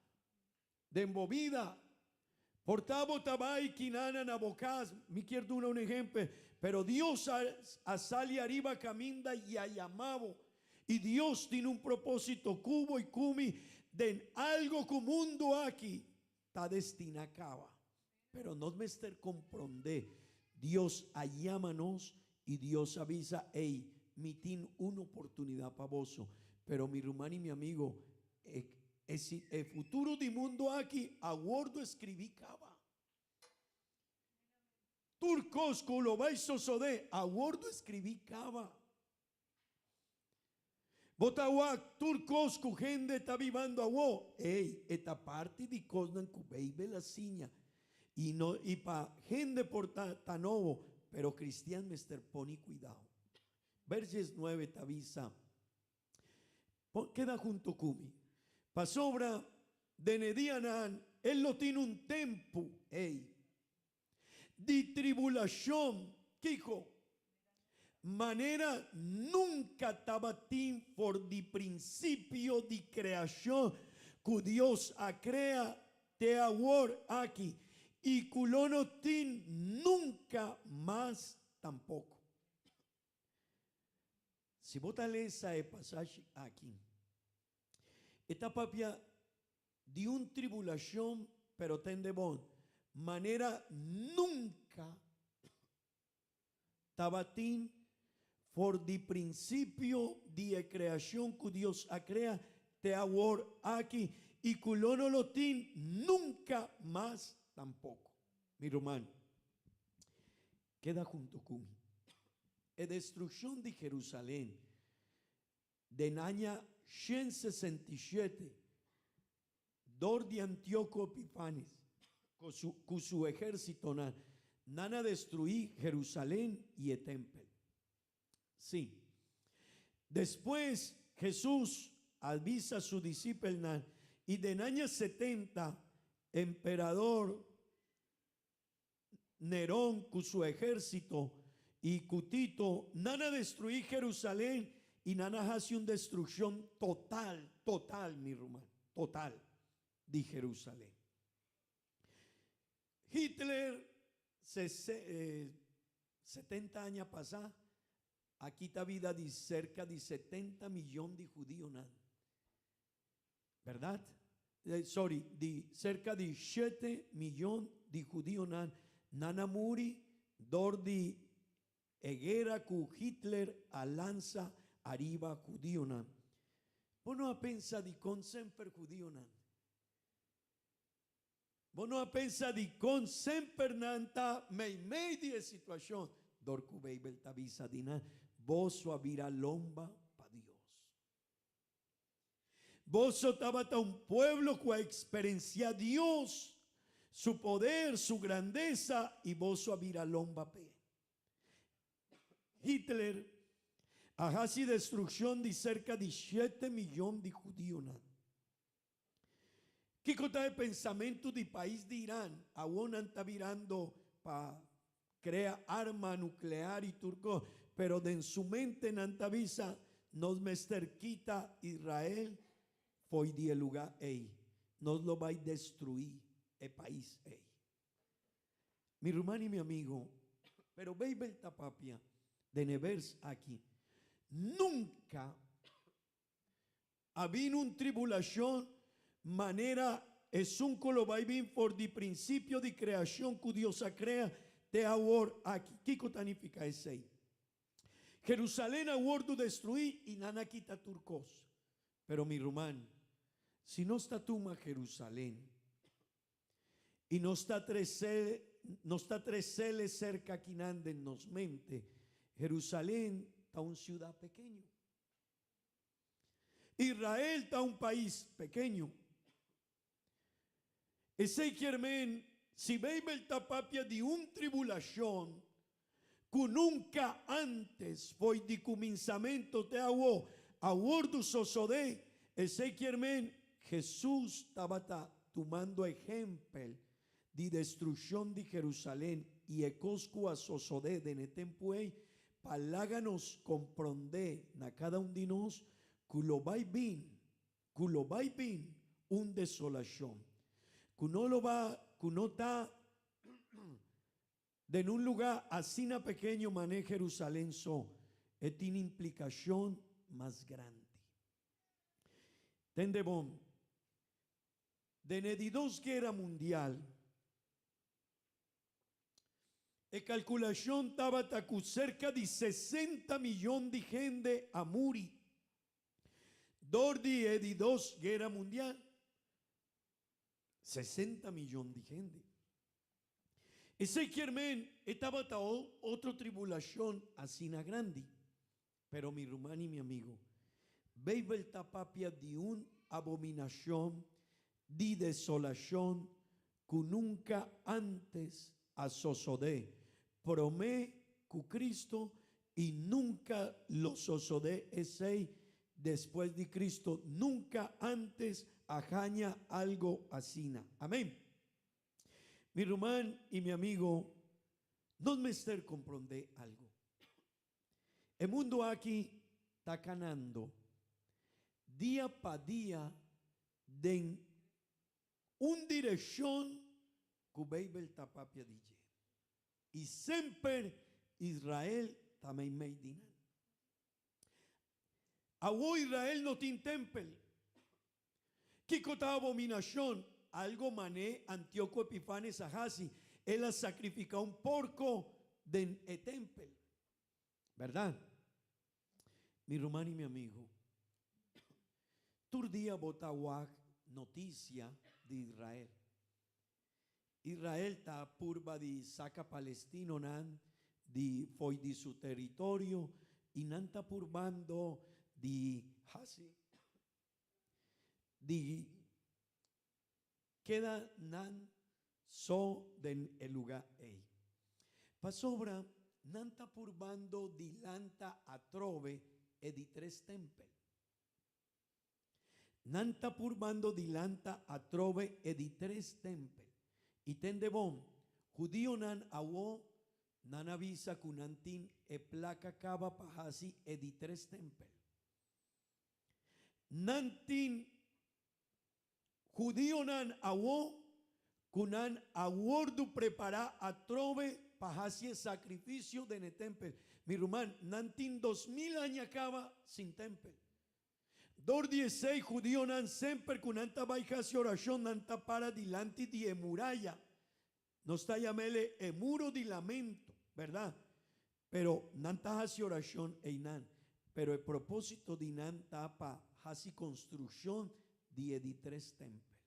de embovida, Portavo tabai kinana nabocas, mi quiero un ejemplo, pero Dios a sali arriba caminda y a llamado. Y Dios tiene un propósito cubo y cumi de algo que mundo aquí está destinado acaba. Pero no me esté comprender. Dios llámanos y Dios avisa, hey, mi tiene una oportunidad para vos. Pero mi hermano y mi amigo, el futuro del mundo aquí, aguardo escribí cava. Turcos lo vais sosode, aguardo escribí cava. Botawak, turcos, gente está vivando agua. Ey, esta parte de cosas que baby la ciña. Y no, y pa gente por tanovo, pero cristiano mister poni cuidado. Verses 9 te avisa. Queda junto Kumi. Pa sobra de Nedianan, él no tiene un tiempo, ey, de tribulación, Kiko. Manera nunca estaba por de principio de creación que Dios a crea te awor aquí y culono tin nunca más tampoco. Si vos lees ese pasaje aquí, esta papia de un tribulación, pero ten de bon, manera nunca tabatín por de principio de creación que Dios a crea te awor aquí y culono lo tin nunca más tampoco. Mi hermano, queda junto con la destrucción de Jerusalén de año 167 dor de Antíoco Epifanes con su ejército nana destruí Jerusalén y el templo. Sí. Después Jesús avisa a su discípulo y de año 70 emperador Nerón con su ejército y Cutito nana destruí Jerusalén y nana hace una destrucción total, mi hermano, total de Jerusalén. Hitler 70 años pasados, aquí está vida de cerca de 70 millones de judíos, ¿verdad? De cerca de 7 millones de judíos, nana muri, dor de guerra con Hitler a lanza arriba judío, vos no pensar de con sempre judío, vos no pensar de con sempre nanta media situación, dor cu beibel tabisa dinan, vos suavira lomba pa Dios. Vos tabata un pueblo que experiencia a Dios, su poder, su grandeza, y vos suavira lomba pe. Hitler hace destrucción de cerca de 7 millones de judíos. ¿Qué cosa de pensamiento del país de Irán? Aún está virando para crear arma nuclear y turco, pero de en su mente nantavisa nos mesterquita Israel fue de lugar nos lo va a destruir el país mi hermano y mi amigo, pero ve el tapapia de nevers aquí nunca había una tribulación manera es un colobaibín por de principio de creación que Dios a crea te awor aquí. ¿Qué significa ese? Jerusalén aguardo destruir y nana quita turcos. Pero mi hermano, si no está tuma Jerusalén y no está tres celes cerca que anden nos mente, Jerusalén está una ciudad pequeña. Israel está un país pequeño. Ese quermen, si veis el tapapia de un tribulación que nunca antes fue de comenzamiento te hago aguardo sosode, ese quermen, Jesús estaba tomando ejemplo de destrucción de Jerusalén y ecosco a sosode de netempuey, paláganos comprende na cada un de nos, culo vai bin, un desolación. Que no lo va, cunota de un lugar así na pequeño mané Jerusalén so, tiene implicación más grande. Tende bom, de dos guerra mundial, calculación estaba tacu cerca de 60 millones de gente a muri. Dordi de dos guerra mundial, 60 millones de gente. Ese Germán estaba otra tribulación así na grande. Pero mi hermano y mi amigo, veio el tapapia de una abominación, de desolación, que nunca antes asosodé. Promé que Cristo y nunca lo sosodé ese después de Cristo, nunca antes ajaña algo así. Amén. Mi hermano y mi amigo, no me esté comprender algo. El mundo aquí está ganando día para día de una dirección que Bible está papia DJ. Y siempre Israel también me dinan. Ahora Israel no tiene templo. ¿Qué cota abominación? Algo mané Antíoco Epifanes Ahasi. Él ha sacrificado un porco de templo. ¿Verdad? Mi hermano y mi amigo. Turdía botawak noticia de Israel. Israel está purba de saca palestino nan de foi de su territorio y nan está purbando de hasi de queda nan so den el lugar ei. Pasobra nan está purbando de lanta a trove e di 3 tempel. Nan está purbando de lanta a trove e di 3 tempel. Y tende bom, judío nan awo, nan avisa kunantin e placa cava pahasi e di 3 tempel. Nantin judío nan awo, kunan awordu prepara a trove pahasi sacrificio de ne tempel. Mi rumán, nantin 2000 años acaba sin tempel. Dor 16 judío nan semper kunanta baijasi oración nanta para dilanti di muralla. No está llamele muro di lamento, ¿verdad? Pero nanta hasi oración einan. Pero el propósito de nanta pa hasi construcción di 3 tempel.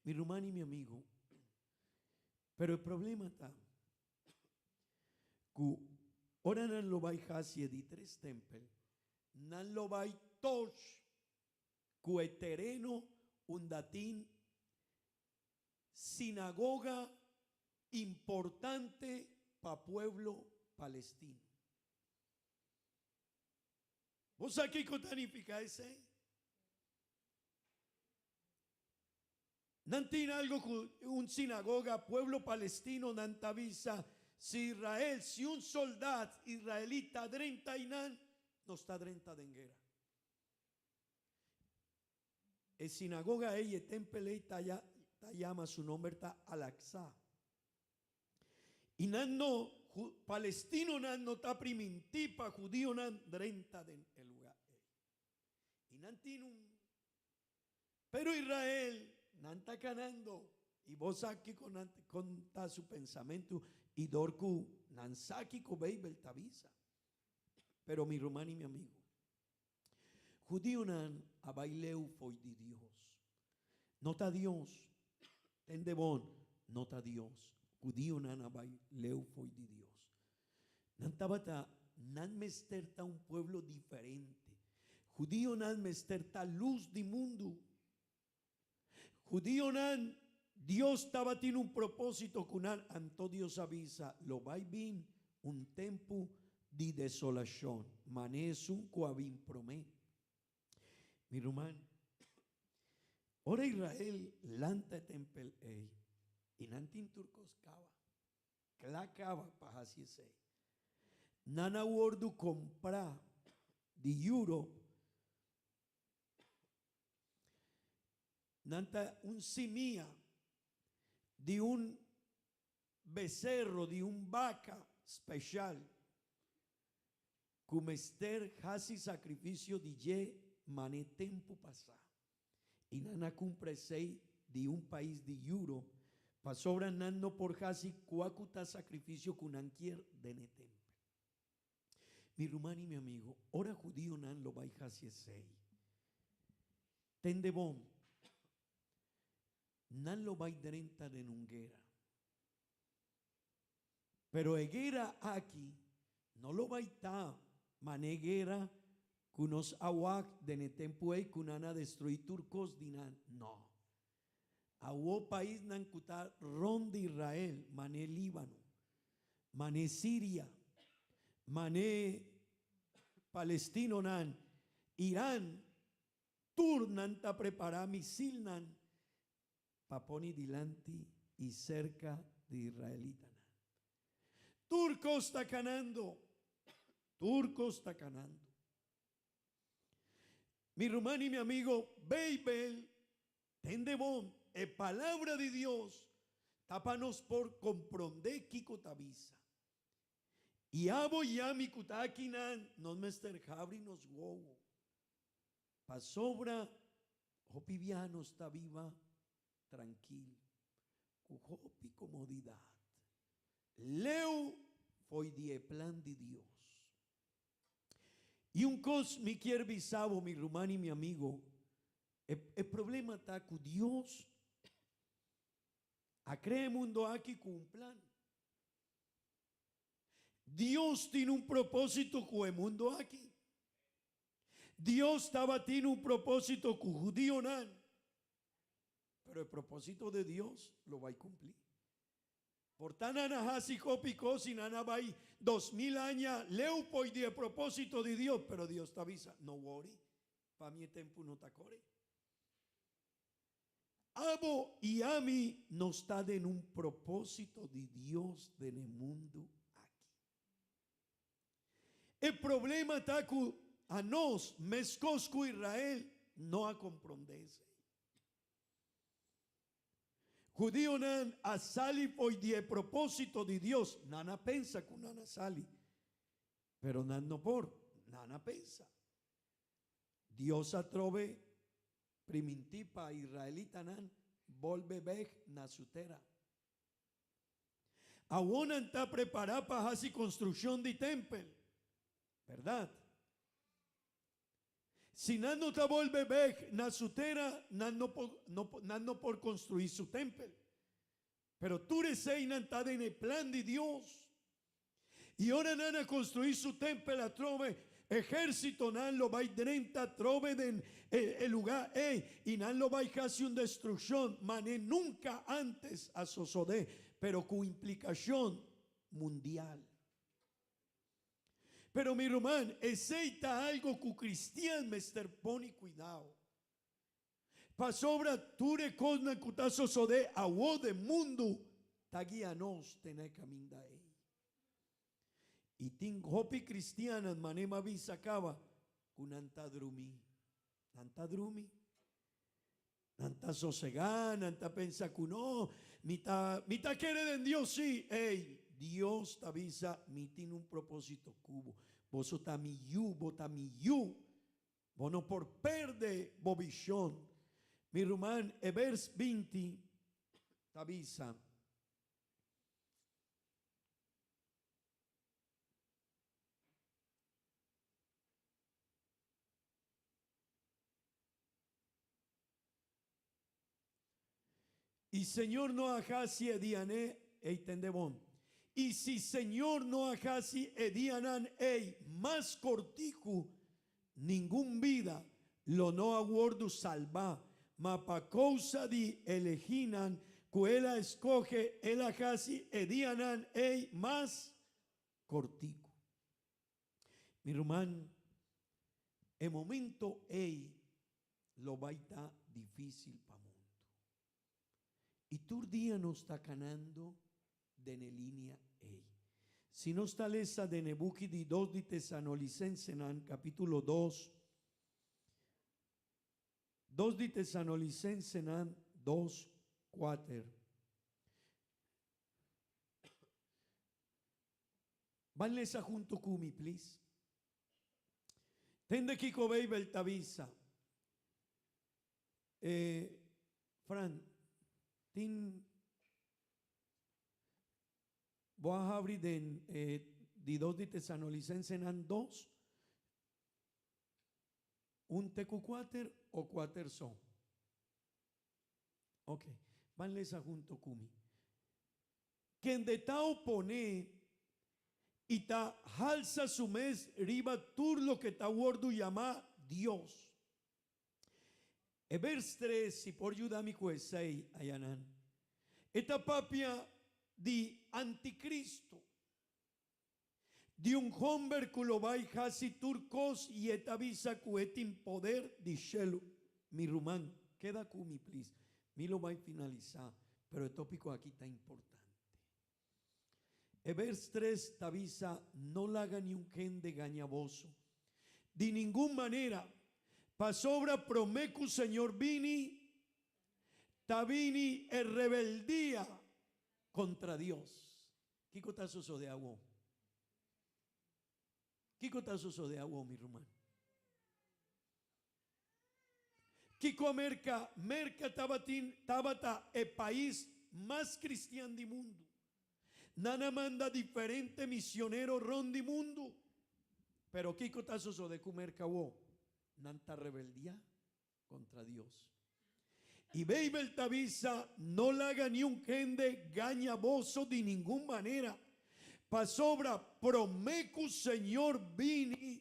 Mi hermano y mi amigo, pero el problema está que ahora no lo vai hasi di 3 tempel. Nan lo vai toch que terreno un datín sinagoga importante para pueblo palestino. ¿Vos aquí qué significa ese? Nan tiene algo que un sinagoga pueblo palestino nan tavisa si Israel, si un soldado israelita 30 y nan no está 30 de guerra. El sinagoga ella temple llama su nombre está Al-Aqsa. Y nan no palestino nan no está primintipa judío nan 30 de el lugar. Y nan tiene un pero Israel nan está ganando y vos aquí con su pensamiento y dorku nan saki ko Bible tavisa. Pero mi hermano y mi amigo, judío nan a baileu foi de Dios. Nota Dios, tende bon, nota Dios. Judío nan a baileu foi de Dios. Nan tabata, nan mesterta un pueblo diferente. Judío nan mesterta luz de mundo. Judío nan, Dios estaba tiene un propósito con anto Dios avisa, lo va bien un tiempo de desolación. Mané es un coabín promé. Mi hermano, ahora Israel lanta tempel y nantin turcos cava, clacava para así ese. Nana wordu compra de euro. Nanta un simía de un becerro, de un vaca special, come ester hasi sacrificio di je mané tempo passà. Y nana cumpre sei de un país de Euro, pasobra nanno por hasi cuacuta sacrificio kunanquier de netempo. Mi rumani, mi amigo, ora judío nan lo vai hasi sei. Tende bom, nan lo vai drenta de nunguera. Pero eguera aquí, no lo vai ta, maneguera, kunos awak de netempo ei kunana destruir turcos dinan. No. Awo país nan kuta ron de Israel, mané Líbano, mané Siria, mané Palestino nan, Irán, turnan ta prepara misil nan, paponi dilanti y cerca de israelita nan. Turcos está canando, turcos está canando. Mi rumano y mi amigo, Beibel, tendebón, palabra de Dios, tápanos por comprender Kiko Tabisa. Y abo ya mi kutakinan, nos mester Jabri nos wowo. Pasobra, hopiviano está viva, tranquilo, hopi comodidad. Leo foi die plan de Dios. Y un cos mi quiere bisabo, mi rumano y mi amigo, el problema está con Dios. A cree mundo aquí con un plan. Dios tiene un propósito con el mundo aquí. Dios estaba tiene un propósito con judío nan. Pero el propósito de Dios lo va a cumplir. Por tan anahasi copico sin anabai 2000 años leupo y de propósito de Dios, pero Dios te avisa, no worry, para mi tiempo no te acore. Abo y a mí no está en un propósito de Dios en el mundo aquí. El problema está con a nos, mescosco Israel, no a comprenderse. Judío nan a sali poi di propósito de Dios, nana pensa con nana sali, pero nan no por, nana pensa. Dios atrove primintipa israelita nan, volve bej na sutera. Awonan ta preparada para hacer construcción de templo, ¿verdad? Si nan no ta volve bej na sutera, nan no por construir su templo. Pero tú resei nan ta en el plan de Dios. Y ahora nan a construir su templo a trove ejército nan lo va a drenta trove den el lugar y nan lo va a casi una destrucción mané nunca antes a sosodé, pero con implicación mundial. Pero mi román, aceita algo que cristiano me pone cuidado. Pasobra ture cosna cutazo sode agua de mundo taguianos tener caminda ahí. Y tin hopi cristiana manema bisacaba con antadrumi. Antadrumi. Anta sosegana, anta pensa que no, mita quiere en Dios sí, Dios te avisa, mi tiene un propósito cubo. Vos ta mi yu, vos no por perde bobichón. Mi rumán, vers 20, te avisa. Y Señor no ajasi ediané eitendebón. Y si Señor no ajasi edianan más cortico, ningún vida lo no aguardo salva. Ma pa causa di eleginan, cuela escoge el ajasi edianan más cortico. Mi hermano, el momento lo va a estar difícil para mundo. Y tu día no está ganando de línea Si no está lesa de Nebuki di 2 di Tesanolicense en capítulo 2. 2 di Tesanolicense en 2, 4. Vanlesa junto kumi, please. Tende kiko baby tavisa. Fran, tin voy a abrir di 2 di Tesanolicense nan 2, un tecu 4 o 4 son. Ok, vanlesa junto kumi. Quien de ta opone y ta halsa su mes riba tur lo que ta wordu llama Dios. E vers 3, si por yudami kuesei ayanan. Esta papia di anticristo. Di un hombre kulobai hasi turcos y eta visa kuetin poder di shelu. Mi rumán, queda kumi please. Mi lo va a finalizar, pero el tópico aquí está importante. El vers 3 t'avisa, no la haga ni un gen de gañaboso. De ninguna manera, pa sobra promecu Señor vini, tabini en rebeldía contra Dios. ¿Qué cotazo de agua? ¿Qué cotazo de agua, mi rumán? Kiko merca tabata el país más cristiano del mundo. Nana manda diferente misionero rondi mundo. Pero Kiko tazo de comerca wo. Nanta rebeldía contra Dios. Y Beibel tavisa no la haga ni un gente gañaboso de ninguna manera. Pa sobra promecu Señor vini.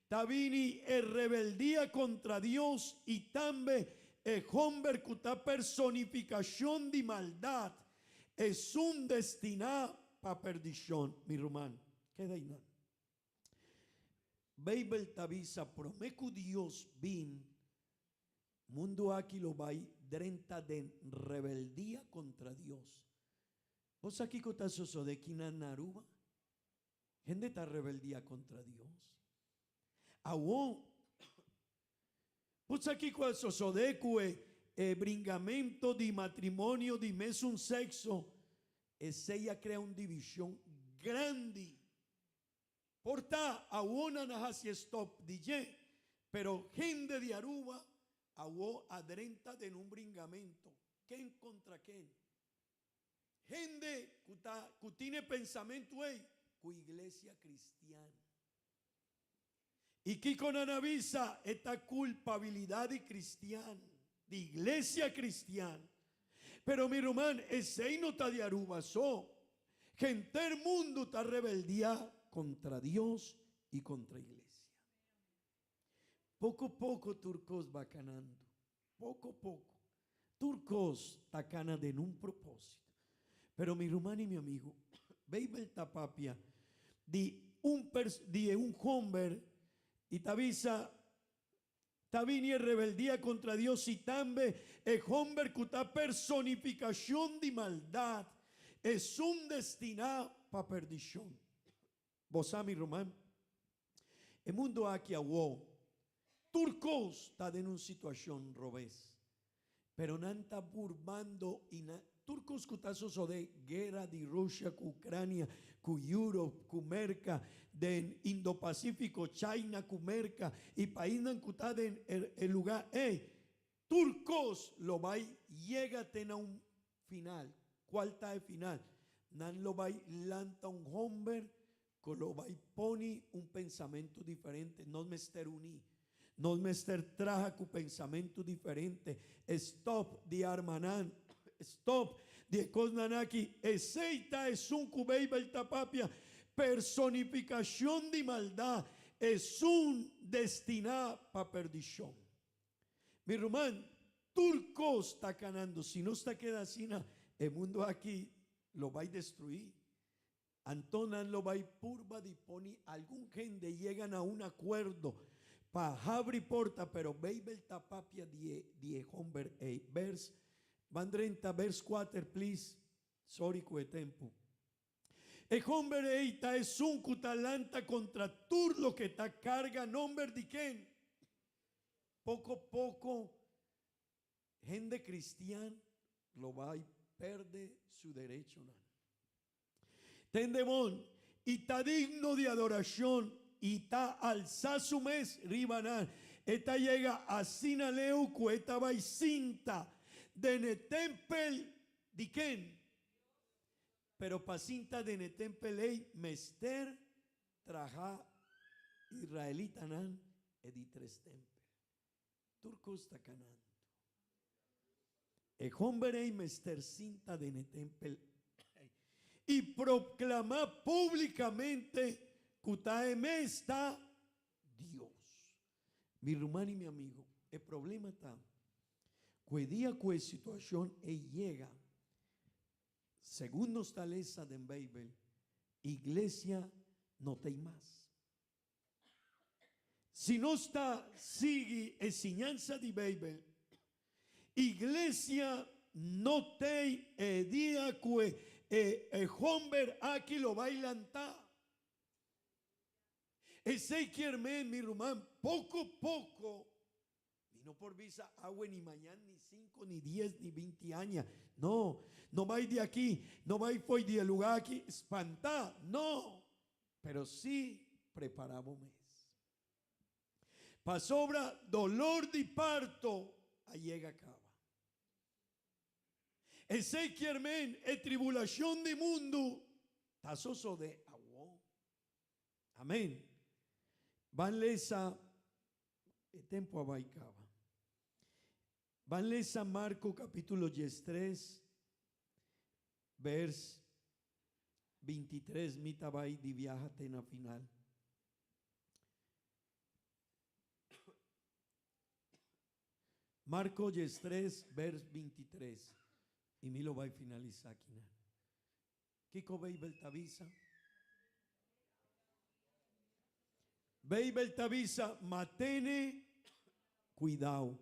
Tabini en rebeldía contra Dios y también el hombre que está personificación de maldad es un destinado para perdición, mi rumán. Queda ahí. Bible tabisa promecu Dios vin mundo aquí lo vai drenta de rebeldía contra Dios. ¿Vos aquí cotazo de Kina Naruba? Gente está rebeldía contra Dios. Awo, pues aquí cual sosodecue bringamento de matrimonio de mes un sexo, es ella crea una división grande. Porta a una naja si stop DJ, pero gente de Aruba awo adrenta de un bringamento. ¿Quién contra quién? Gente que tiene pensamiento cu iglesia cristiana. Y que con anavisa esta culpabilidad de cristiano, de iglesia cristiana. Pero mi román, ese no está de Aruba, gente del mundo está rebeldía contra Dios y contra iglesia. Poco a poco turcos va ganando. Poco a poco. Turcos está ganando en un propósito. Pero mi román y mi amigo, Beibel tapapia de un hombre y tavisa tabini rebeldía contra Dios y también el hombre que está personificación de maldad es un destinado para perdición. Vos mi román, el mundo aquí a wow, turcos está en una situación robés, pero no está burbando y turcos cutazos de guerra de Rusia con Ucrania, con Europe, con Merca, de Indo-Pacífico, China, con Merca, y país no en el lugar, turcos lo va llega a un final. ¿Cuál está el final? Nan lo va lanta un hombre, que lo va pone un pensamiento diferente, no me ester uní. No me ester traja con pensamiento diferente. Stop de Armanán. Stop de Cosnanaki. Eseita es un cubeibel tapapia. Personificación de maldad. Es un destinado para perdición. Mi román, turcos está ganando. Si no está queda así, el mundo aquí lo va a destruir. Antonan lo va a purba de poni. Algún gente llegan a un acuerdo. Pa abrir porta, pero Beibel tapapia die hombre vers. Van 30 vers 4, please. Sorry, que tempo. El hombre eita es un cutalanta contra turlo que ta carga nombre de quién. Poco a poco, gente cristiana lo va a perder su derecho. Tendemón, y está digno de adoración y está alza su mes ribanan. Esta llega a Sinaleu, cueta y cinta de netempel diken. Pero pacinta de netempelei mester traja israelita nan edi tres tempel. Turcos tacananto. Ejomberei mester cinta de netempel y proclama públicamente Cutaeme está Dios. Mi hermano y mi amigo, el problema está que día que situación llega, según nos taleza de Bible, iglesia no tem más. Si no está, sigue enseñanza de Bible, iglesia no tem día que hombre aquí lo bailanta. Ese quierme, mi hermano, poco a poco, y no por visa agua ni mañana, ni 5, ni 10, ni 20 años. No, no va de aquí, no va fue de lugar aquí, espantar, no. Pero sí preparamos mes. Para sobra dolor de parto, ahí llega acaba. Ese quierme, tribulación de mundo, tazoso de agua. Amén. Van lesa, el tiempo abaicaba. Van lesa Marco capítulo 3, vers 23, mitabay di viajate na final. Marco 3, vers 23. Y mi lo va a finalizar aquí. Kiko Beibel Tavisa. Beibel Tavisa, matene, cuidado.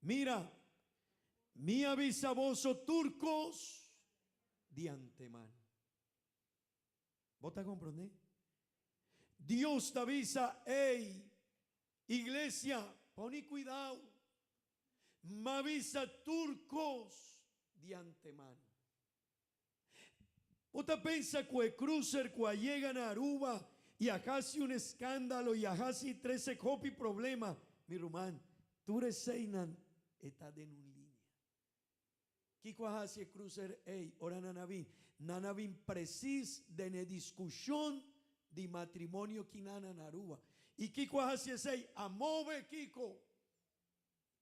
Mira, mi avisa vos turcos de antemano. ¿Vos te comprendés? Dios te avisa, hey, iglesia, poní cuidado. Me avisa turcos de antemano. ¿Vos te pensás que el crucer que llegan a Aruba y acá si un escándalo y acá si 13 copi problema, mi rumán, tú reseinan está de un línea. Kiko hasi el crucer, ey, ora nanavin precis de ne discusión de matrimonio kinana naruba. Y Kiko hasi ey, amove Kiko,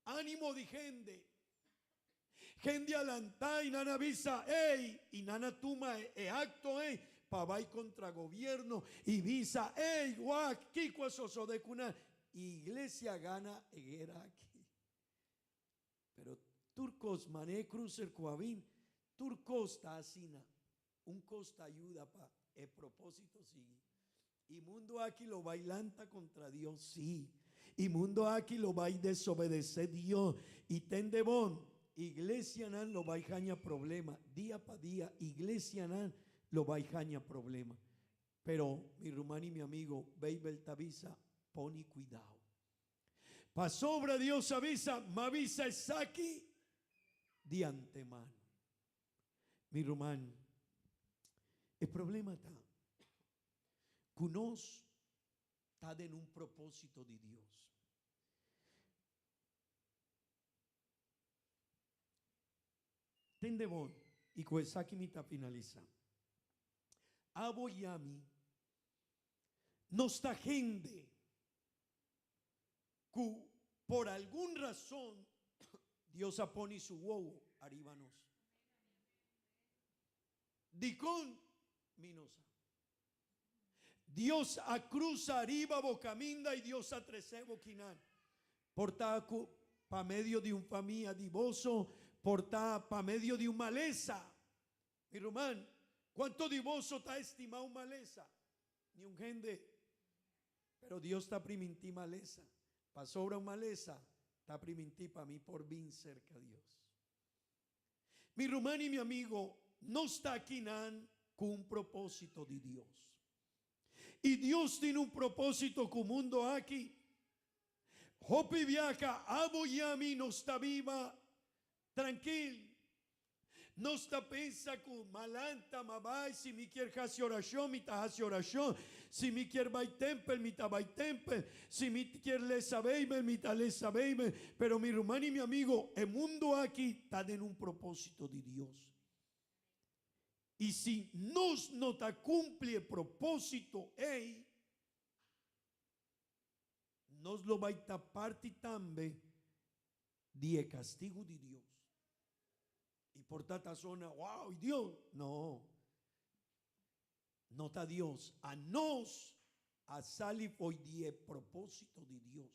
ánimo de gente. Gente alantá y nana visa, ey, y nana tuma acto, ey, pa vai contra gobierno y visa, ey, guac, Kiko soso de cuna. Iglesia gana guerra aquí. Pero turcos mané crucer coabín, turcos está asina, un costa ayuda para el propósito sigue. Y mundo aquí lo bailanta contra Dios, sí. Y mundo aquí lo va a desobedecer Dios. Y tende bon, iglesia nan lo va a jaña problema. Día para día, iglesia nan lo va a jaña problema. Pero mi hermano y mi amigo, Beibel Tavisa, pone cuidado. Pa sobra Dios avisa, me avisa es aquí de antemano. Mi hermano, el problema está que nos está en un propósito de Dios. Tende bon, y con esa que me está finalizando. Aboyami, no está gente que por alguna razón Dios apone su huevo arribanos. Dicón minosa. Dios a cruza arriba bocaminda y Dios a trece boquinar. Porta pa medio de un familia divoso, porta pa medio de un maleza. Mi román, ¿cuánto divoso está estimado maleza? Ni un gente. Pero Dios está priminti maleza. Pa sobra un maleza, está priminti pa mí por bien cerca a Dios. Mi román y mi amigo no está aquí nan con un propósito de Dios. Y Dios tiene un propósito con el mundo aquí. Hopi viaja, aboyami no está viva, tranquilo. não está pensa com malanta, mabai, se me quer fazer oração, me tá fazer oração, se me quer vai temple, me tá vai temple, se me quer lesa Bible, me tá lesa Bible, pero mi hermano y mi amigo, el mundo aquí está en un propósito de Dios. Y si nos no te cumple el propósito, nos lo va a tapar también de castigo de Dios. Y por tanta zona, wow, Dios, no está Dios. A nos, a Sali fue de propósito de Dios.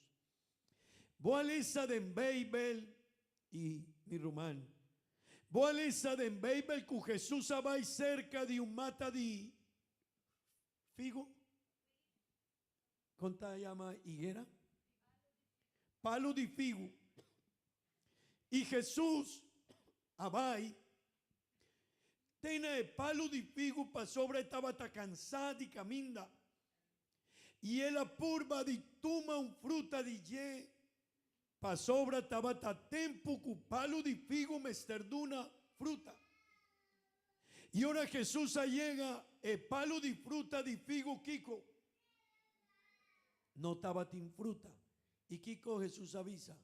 Voy a leer en Bible y mi román. Voy a leer en Bible que Jesús va cerca de un mata de figo. ¿Cómo se llama higuera? Palo de figo. Y Jesús abai tiene el palo de figo para sobre estaba cansada y caminda. Y él apurba de toma un fruta de ye. Pa sobra estaba tempo que palo de figo me esterduna fruta. Y ahora Jesús llega el palo de fruta de figo Kiko. No estaba tin fruta. Y Kiko Jesús avisa.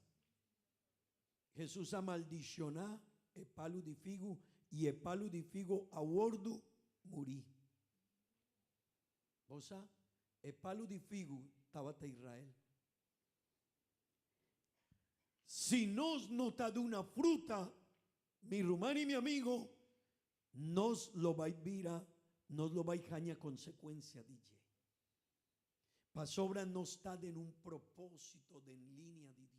Jesús a maldicionar el palo de figo y el palo de figo a gordo morí. O sea, el palo de figo estaba en Israel. Si nos nota de una fruta, mi hermano y mi amigo, nos lo va a vira, nos lo va a jaña consecuencia de ello. Pa sobra no está en un propósito de en línea de Dios.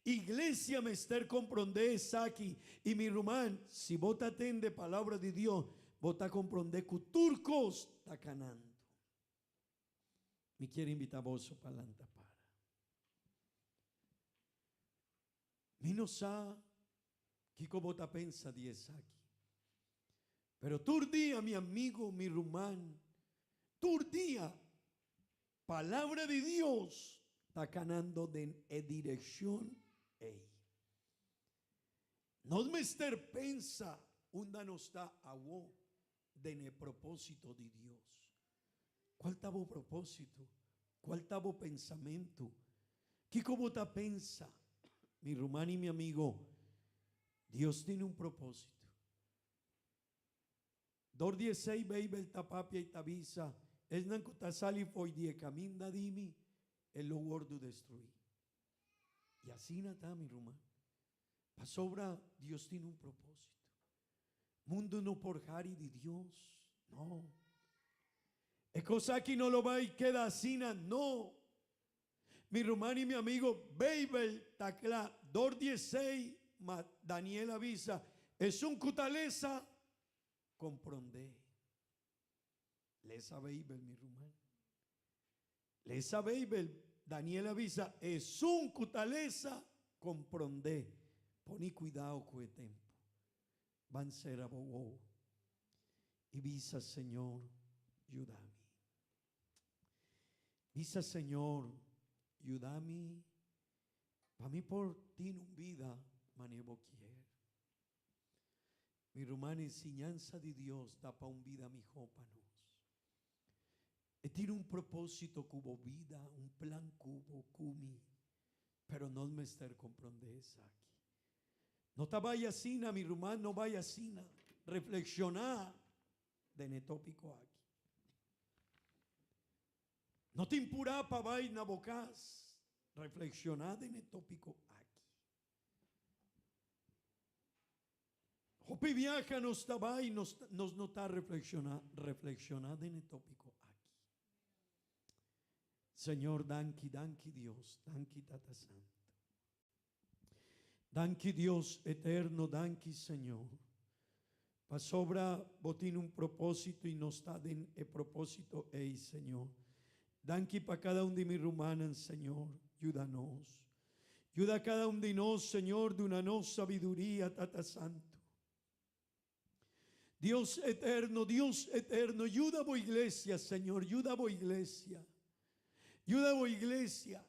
Iglesia me está comprender aquí y mi hermano, si vos te atende palabra de Dios, vos te comprender que turcos está canando. Me quiere invitar a vos para adelante para. Mi no sabe que como te pensa de aquí. Pero tú día, mi amigo, mi hermano, tú día, palabra de Dios está canando en dirección. No me ester pensa onda no está a vos de el propósito de Dios. ¿Cuál está vos propósito? ¿Cuál está vos pensamiento? ¿Qué como te pensa? Mi hermano y mi amigo, Dios tiene un propósito. 2:16 Bible tapapia y tabisa. Es nanco tasali foi die caminda dimi el lo gordo destruí. Y así nada, mi hermano. Pa sobra Dios tiene un propósito. Mundo no por jari de Dios, no. Es cosa que no lo va y queda así, no. Mi hermano y mi amigo, Bible tacla 2:16, Daniel avisa, es un cutaleza, comprende. Lesa Bible, mi hermano. Lesa Bible, Daniel avisa, es un cutaleza, comprende. Poní cuidado con el tiempo. Van a ser abogó. Y visa, Señor, ayúdame. Visa, Señor, ayúdame. Para mí por ti en vida, manevo quiere. Mi hermana, enseñanza de Dios da para un vida mi jópanos. Y tiene un propósito cubo vida, un plan cubo cumi. Pero no me estar comprendés aquí. No te vayas así, mi hermano, no vayas así. Reflexionar de ne tópico aquí. No te impurá para vaina bocas. Reflexionar de ne tópico aquí. Hopi viaja nos estaba y nos nota reflexionar de ne tópico aquí. Señor, danki Dios, danki Tata Santo. Danki Dios eterno, danki Señor. Pa sobra botín un propósito y nos está en el propósito, Señor. Danki para cada uno de mis rumanas, Señor, ayúdanos. Ayuda a cada uno de nosotros, Señor, de una no sabiduría, Tata Santo. Dios eterno, ayuda a vos iglesia, Señor, ayuda a vos iglesia. Ayuda a vos iglesia.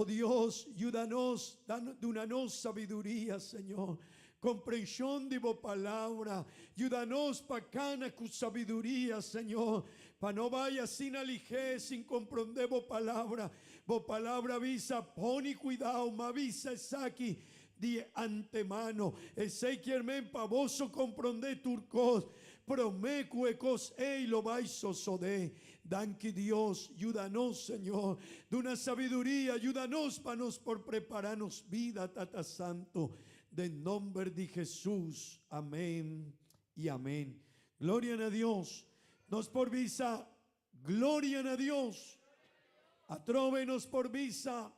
Oh Dios, ayúdanos, danos sabiduría, Señor. Comprensión de vos palabra. Ayúdanos para cana con sabiduría, Señor. Para no vaya sin alijé, sin comprender vos palabra. Vos palabra avisa, pon cuidado, me avisa esa aquí de antemano. Ese quiermen pavoso comprender turcos. Promecuecos, lo vais sosode. Danke Dios, ayúdanos, Señor. De una sabiduría, ayúdanos para nos por prepararnos vida, Tata Santo. De nombre de Jesús. Amén y amén. Gloria a Dios. Nos por visa. Gloria a Dios. Atróvenos por visa.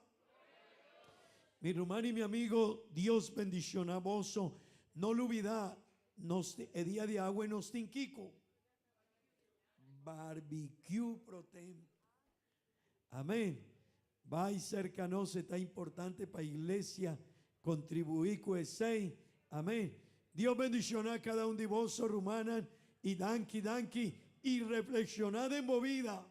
Mi hermano y mi amigo, Dios bendición a vos. No lo olvidá, el día de agua nos tinquico. Barbecue protein. Amén. Va y cercanos, está importante para iglesia. Contribuir con ese. Amén. Dios bendicionar a cada uno de vos, rumanan. Y danki, y reflexionad en movida.